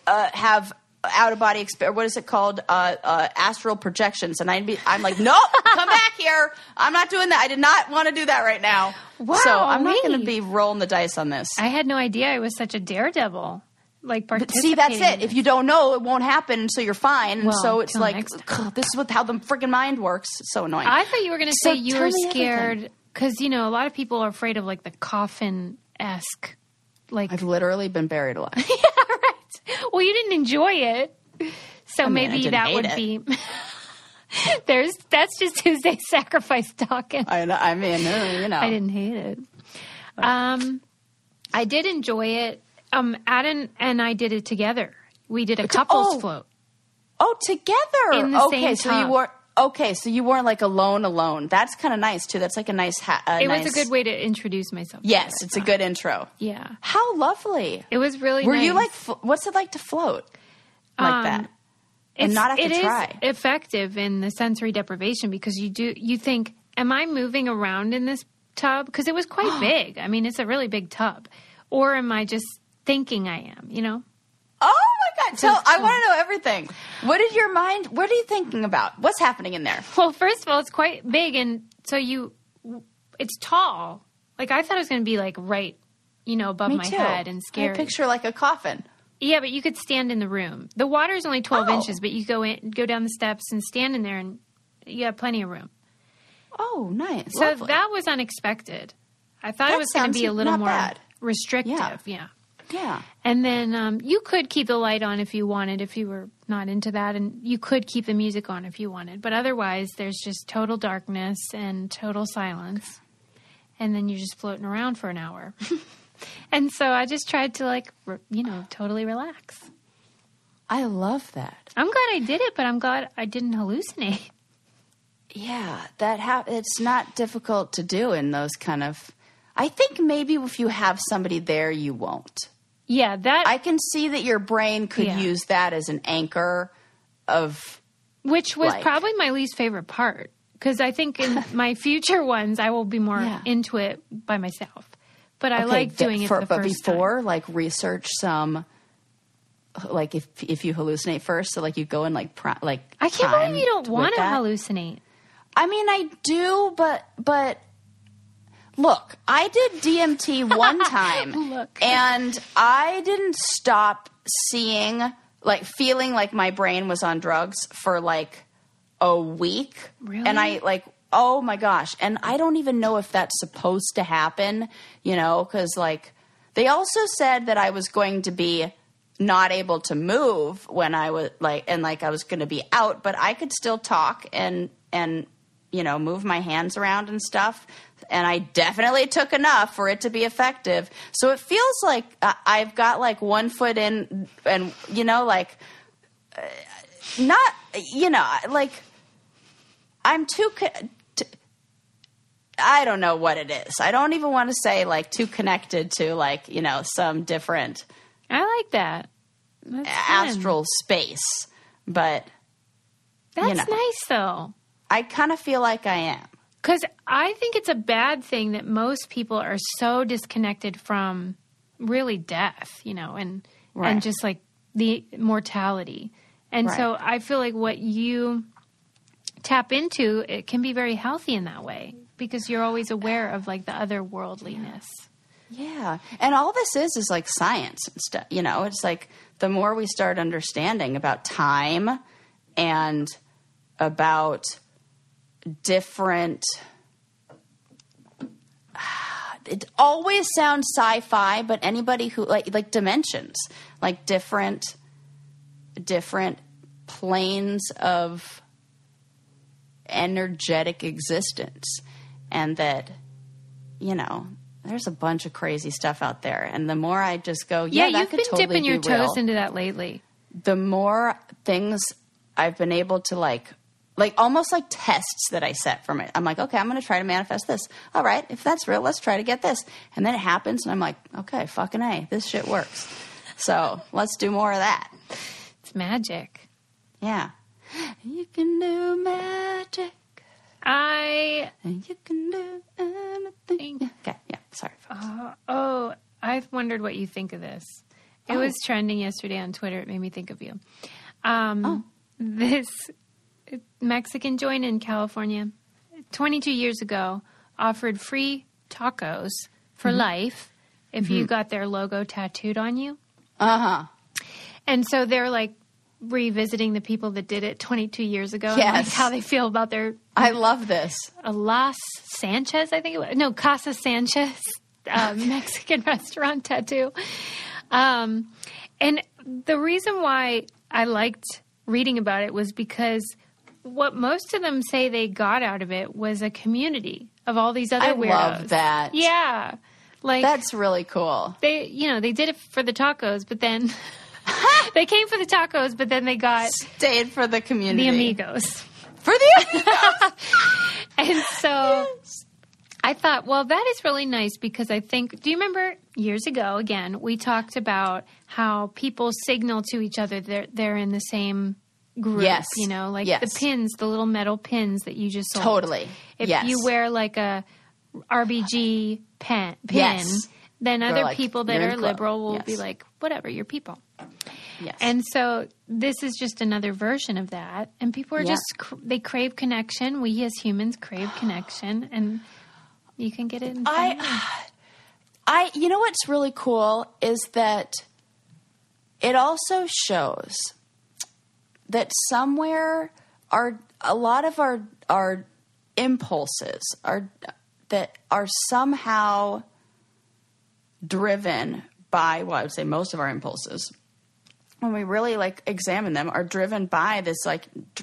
have out of body what is it called? Astral projections, and I'm like, nope, come back here. I'm not doing that. I did not want to do that right now. Wow, so I'm not going to be rolling the dice on this. I had no idea I was such a daredevil. Like participating. See, that's it. If you don't know, it won't happen, so you're fine. Well, so it's like, this is how the freaking mind works. It's so annoying. I thought you were going to say you were scared because, you know, a lot of people are afraid of like the coffin-esque. Like I've literally been buried alive. Yeah, right. Well, you didn't enjoy it. So maybe that would be... That's just Tuesday sacrifice talking. I mean, you know. I didn't hate it. I did enjoy it. Adam and I did it together. We did a couples float. Oh, together. In the same tub. So you weren't like alone. That's kind of nice too. That's like a nice. It was a good way to introduce myself. Yes, it's a good intro. Yeah. How lovely. It was really. Were nice. you like? What's it like to float like that? And not have to try. It is effective in the sensory deprivation because you think, am I moving around in this tub? Because it was quite big. I mean, it's a really big tub. Or am I just thinking I am, you know? Oh my God. I want to know everything. What are you thinking about? What's happening in there? Well, first of all, it's quite big. And so it's tall. Like I thought it was going to be like right, you know, above my head and scary. I picture like a coffin. Yeah, but you could stand in the room. The water is only 12 inches, but you go down the steps and stand in there, and you have plenty of room. Oh, nice. So that was unexpected. I thought it was going to be a little more restrictive. Yeah. And then you could keep the light on if you wanted, if you were not into that, and you could keep the music on if you wanted. But otherwise, there's just total darkness and total silence, and then you're just floating around for an hour. And so I just tried to totally relax. I love that. I'm glad I did it, but I'm glad I didn't hallucinate. Yeah, it's not difficult to do in those kind of... I think maybe if you have somebody there, you won't. Yeah, I can see that your brain could use that as an anchor of... Which was probably my least favorite part. Because I think in my future ones, I will be more into it by myself. But I like doing it for the first time. But before, like, research some, like, if you hallucinate first, so, like, you go in, like I can't believe you don't want to hallucinate. I mean, I do, but, Look, I did DMT one time, and I didn't stop feeling like my brain was on drugs for like a week. Really? And I oh my gosh. And I don't even know if that's supposed to happen, because like they also said that I was going to be not able to move when I was I was going to be out, but I could still talk and move my hands around and stuff. And I definitely took enough for it to be effective. So it feels like I've got like one foot in and, I'm too, I don't know what it is. I don't even want to say like too connected to some different. I like that. That's astral space. But, that's nice though. I kind of feel like I am. Because I think it's a bad thing that most people are so disconnected from really death, and just like the mortality. And so I feel like what you tap into, it can be very healthy in that way because you're always aware of like the otherworldliness. Yeah. And all this is like science and stuff, it's like the more we start understanding about time and about different, it always sounds sci-fi, but anybody who like dimensions, like different planes of energetic existence, and that there's a bunch of crazy stuff out there. And the more I just go, that you've could been totally dipping your be real. toes into that lately. The more things I've been able to like almost like tests that I set from it. I'm like, okay, I'm going to try to manifest this. All right, if that's real, let's try to get this. And then it happens, and I'm like, okay, fucking A, this shit works. So let's do more of that. It's magic. Yeah. You can do magic. And you can do anything. Okay, yeah, sorry. I've wondered what you think of this. It was trending yesterday on Twitter. It made me think of you. This Mexican joint in California, 22 years ago, offered free tacos for life if you got their logo tattooed on you. Uh-huh. And so they're like revisiting the people that did it 22 years ago and like how they feel about their... I love this. Las Sanchez, I think it was. No, Casa Sanchez Mexican restaurant tattoo. And the reason why I liked reading about it was because what most of them say they got out of it was a community of all these other weirdos. I love that. Yeah. Like that's really cool. They did it for the tacos, but then they came for the tacos, but then they stayed for the community. The amigos. For the amigos. And so I thought, well, that is really nice because I think, do you remember years ago, again, we talked about how people signal to each other they're in the same group, the pins, the little metal pins that you just sold. Totally. If you wear like a RBG pin, then other people that are liberal will be like, whatever, you're people. Yes. And so this is just another version of that. And people are just, they crave connection. We as humans crave connection, and you can get it in you know what's really cool is that it also shows that somewhere a lot of our impulses that are somehow driven by, well, I would say most of our impulses, when we really examine them, are driven by this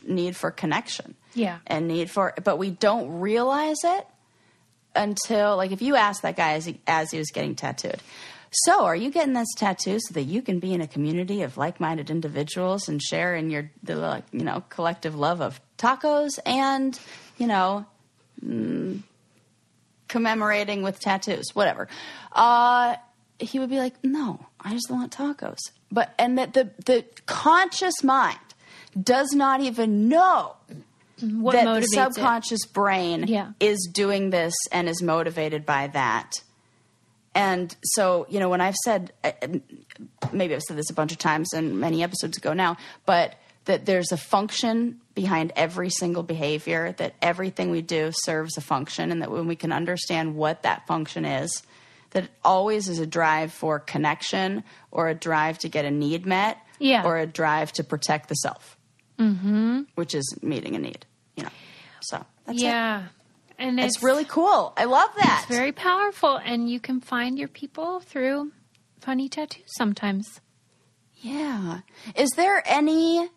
need for connection. Yeah. And but we don't realize it until, if you ask that guy as he was getting tattooed, so are you getting this tattoo so that you can be in a community of like-minded individuals and share in the collective love of tacos and, commemorating with tattoos, whatever. He would be like, no, I just want tacos. And that the conscious mind does not even know what that motivates the subconscious brain is doing this and is motivated by that. And so, when I've said, maybe I've said this a bunch of times and many episodes ago now, but that there's a function behind every single behavior, that everything we do serves a function, and that when we can understand what that function is, that it always is a drive for connection or a drive to get a need met or a drive to protect the self, which is meeting a need, So that's it. And it's really cool. I love that. It's very powerful, and you can find your people through funny tattoos sometimes. Yeah. Is there anything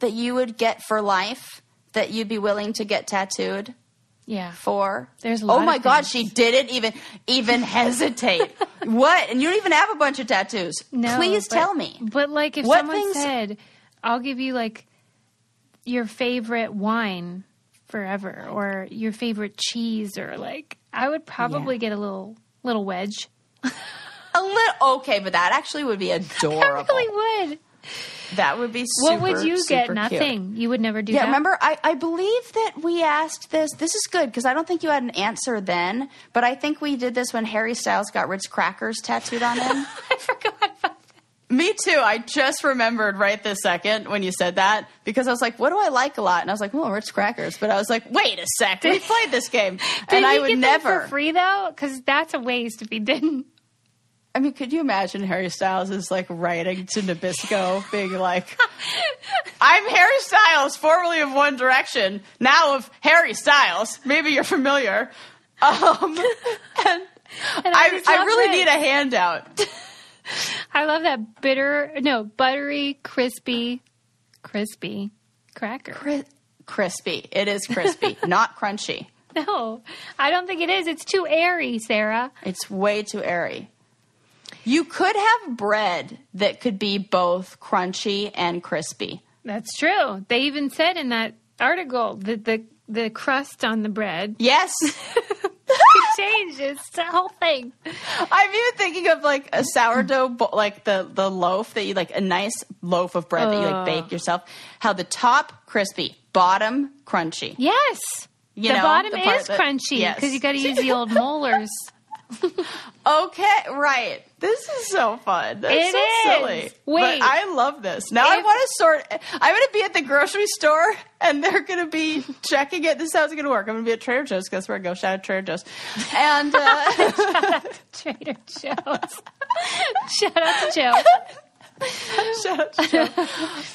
that you would get for life that you'd be willing to get tattooed? Yeah. For? There's a lot Oh my of God, things. she didn't even hesitate. What? And you don't even have a bunch of tattoos. No. Please tell me. But like if someone said, I'll give you like your favorite wine forever or your favorite cheese, or like, I would probably get a little wedge. A little, okay, but that actually would be adorable. I really would. That would be super, what would you get? super Nothing. Cute. You would never do that? Yeah, remember, I believe that we asked this. This is good because I don't think you had an answer then, but I think we did this when Harry Styles got Ritz crackers tattooed on him. I forgot about that. Me too. I just remembered right this second when you said that because I was like, what do I like a lot? And I was like, well, Ritz crackers. But I was like, wait a sec. We played this game. And I would never. Them for free though? Because that's a waste if he didn't. I mean, could you imagine Harry Styles is like writing to Nabisco being like, I'm Harry Styles, formerly of One Direction, now of Harry Styles. Maybe you're familiar. And I really need a handout. I love that buttery, crispy cracker. Crispy. It is crispy, not crunchy. No, I don't think it is. It's too airy, Sarah. It's way too airy. You could have bread that could be both crunchy and crispy. That's true. They even said in that article that the crust on the bread. Yes. It changes. It's the whole thing. I'm even thinking of like a sourdough, like the loaf that you like, a nice loaf of bread that you like bake yourself. How the top crispy, bottom crunchy. Yes. The bottom is crunchy because you got to use the old molars. Okay, right. This is so fun. That's so silly. Wait. But I love this. Now I want to sort. I'm going to be at the grocery store, and they're going to be checking it. This is how it's going to work. I'm going to be at Trader Joe's. Guess where I go? Shout out Trader Joe's. And Trader Joe's. Shout out to Joe. Shout out to Joe.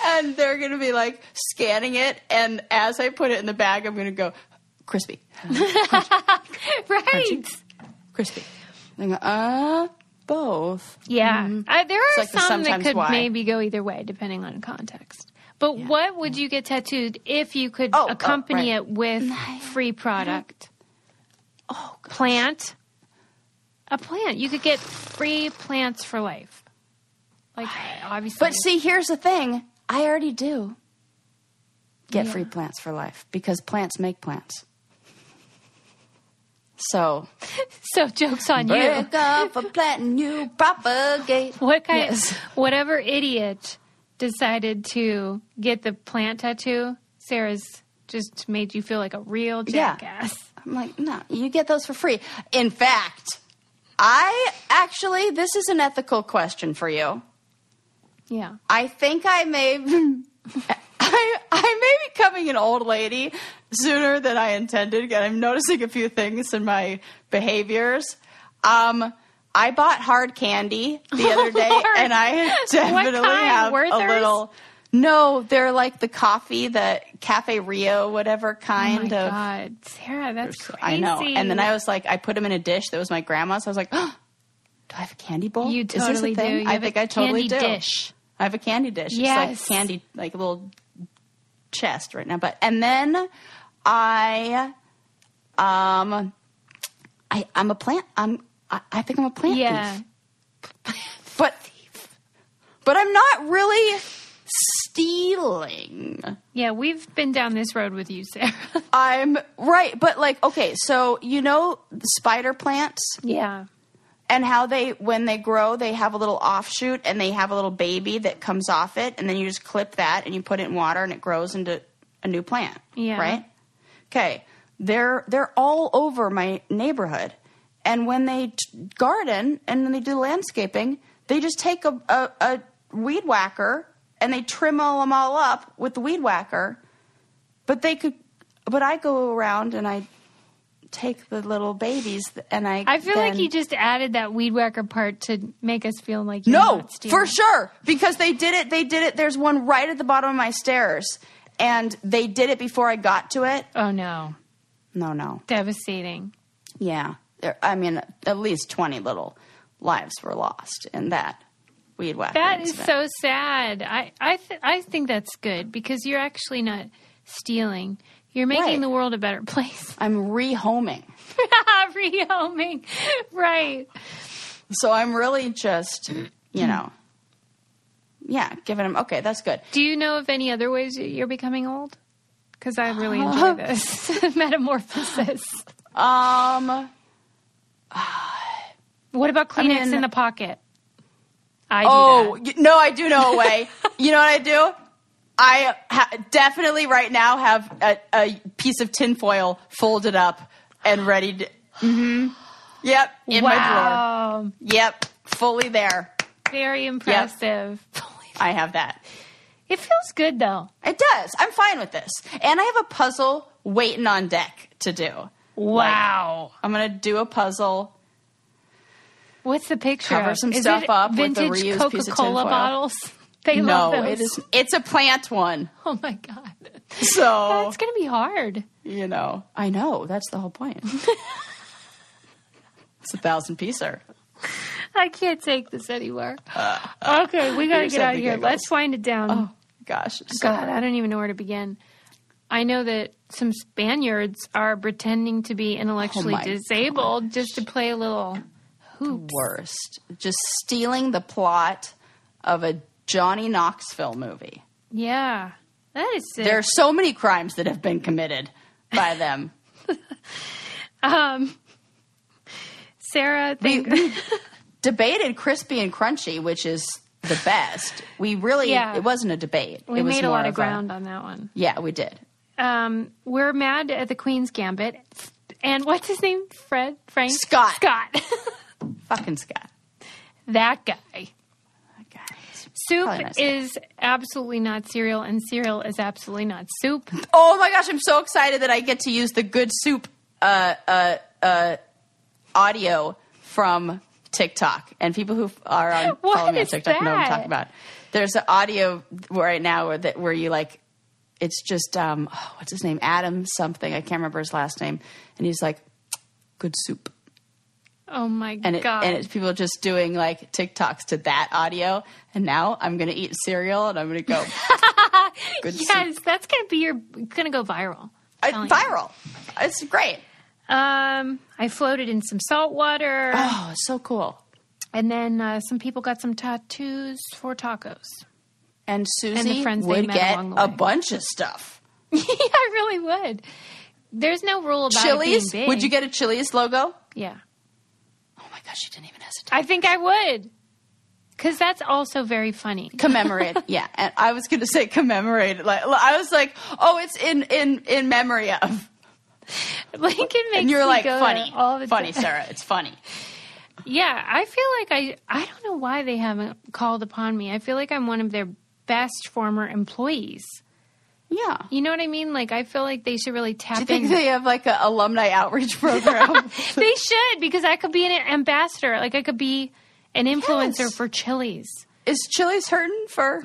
And they're going to be like scanning it, and as I put it in the bag, I'm going to go crispy. Right. Crunchy. Crispy. I go, both. Yeah. There are like some that could maybe go either way, depending on context. But what would you get tattooed if you could accompany it with free product? Oh, gosh. Plant. A plant. You could get free plants for life. Like, obviously. But see, here's the thing. I already do get free plants for life because plants make plants. So joke's on you. Break off a plant and you propagate. What kind? Yes. Whatever idiot decided to get the plant tattoo, Sarah's just made you feel like a real jackass. Yeah. I'm like, no, you get those for free. In fact, this is an ethical question for you. Yeah. I think I may be becoming an old lady sooner than I intended. And I'm noticing a few things in my behaviors. I bought hard candy the other day, and I definitely have Werther's? a little. No, they're like the coffee, the Cafe Rio, whatever kind of. Oh my God, Sarah, that's crazy. I know. And then I was like, I put them in a dish that was my grandma's. I was like, oh, do I have a candy bowl? You totally Is this a thing? do. I think I totally do. Dish. I have a candy dish. Yes. It's like candy, like a little chest right now. And then I'm a plant. I think I'm a plant thief. But I'm not really stealing. Yeah, we've been down this road with you, Sarah. I'm right, but like, okay, so you know the spider plants? Yeah. And how when they grow, they have a little offshoot and they have a little baby that comes off it, and then you just clip that and you put it in water and it grows into a new plant. Yeah. Right? Okay. They're all over my neighborhood. And when they garden and then they do landscaping, they just take a weed whacker and they trim them all up with the weed whacker. But I go around and I take the little babies and I feel like you just added that weed whacker part to make us feel like you're not stealing. For sure, because they did it. There's one right at the bottom of my stairs, and they did it before I got to it. Oh no. No. Devastating. Yeah. At least 20 little lives were lost in that weed whacker incident. Is so sad. I think that's good because you're actually not stealing. You're making the world a better place. I'm rehoming. Rehoming. Right. So I'm really just, giving them, okay, that's good. Do you know of any other ways you're becoming old? Because I really enjoy this metamorphosis. What about Kleenex in the pocket? I do that. No, I do know a way. You know what I do? I definitely right now have a piece of tinfoil folded up and ready to... Mm-hmm. Yep, in my drawer. Yep, fully there. Very impressive. Yep. I have that. It feels good, though. It does. I'm fine with this. And I have a puzzle waiting on deck to do. Wow. I'm going to do a puzzle. What's the picture? Cover some stuff up with a reused vintage piece of tinfoil. Coca-Cola bottles? They love those. It's a plant one. Oh, my God. So that's going to be hard. I know. That's the whole point. It's a 1,000-piecer. I can't take this anymore. Okay, we got to get out of here. Let's wind it down. Oh, gosh. God, I don't even know where to begin. I know that some Spaniards are pretending to be intellectually disabled just to play a little hoops. Worst. Just stealing the plot of a Johnny Knoxville movie. Yeah. That is sick. There are so many crimes that have been committed by them. Sarah, we debated crispy and crunchy, which is the best. We really, it wasn't a debate. We made a lot of ground on that one. Yeah, we did. We're mad at the Queen's Gambit. And what's his name? Frank? Scott. Fucking Scott. That guy. Soup is absolutely not cereal, and cereal is absolutely not soup. Oh my gosh, I'm so excited that I get to use the Good Soup audio from TikTok. And people who are on follow me on TikTok know what I'm talking about. There's an audio right now where you like, it's just what's his name? Adam something. I can't remember his last name. And he's like, good soup. Oh my God. And it's people just doing like TikToks to that audio. And now I'm going to eat cereal and I'm going to go, good soup. Yes, that's going to be going to go viral. Viral. It's great. I floated in some salt water. Oh, so cool. And then some people got some tattoos for tacos. And Susie would get a bunch of stuff. Yeah, I really would. There's no rule about Chili's? It being big. Would you get a Chili's logo? Yeah. Oh my gosh, you didn't even hesitate. I think I would. Because that's also very funny. Commemorate. Yeah. And I was going to say commemorate. Like, I was like, oh, it's in memory of. Lincoln makes and you're like, go funny. All the funny, time. Sarah. It's funny. Yeah. I feel like I don't know why they haven't called upon me. I feel like I'm one of their best former employees. Yeah. You know what I mean? Like, I feel like they should really tap in. Do you think they have like an alumni outreach program? They should, because I could be an ambassador. Like, I could be an influencer for Chili's. Is Chili's hurting for...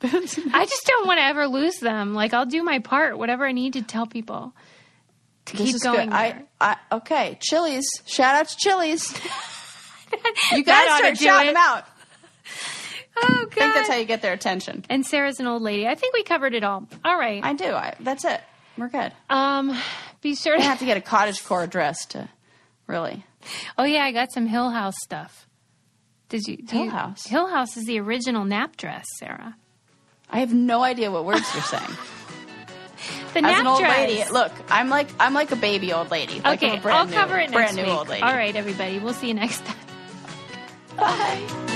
I just don't want to ever lose them. Like, I'll do my part, whatever I need to tell people to keep going there. Okay, Chili's. Shout out to Chili's. You guys start shouting them out. Oh, God. I think that's how you get their attention. And Sarah's an old lady. I think we covered it all. All right. I do. That's it. We're good. Be sure to... I have to get a cottagecore dress to really... Oh, yeah. I got some Hill House stuff. Hill House? Hill House is the original nap dress, Sarah. I have no idea what words you're saying. The nap As an old dress. lady, look, I'm like a baby old lady. Like Okay, I'll cover it next week. All right, everybody. We'll see you next time. Bye.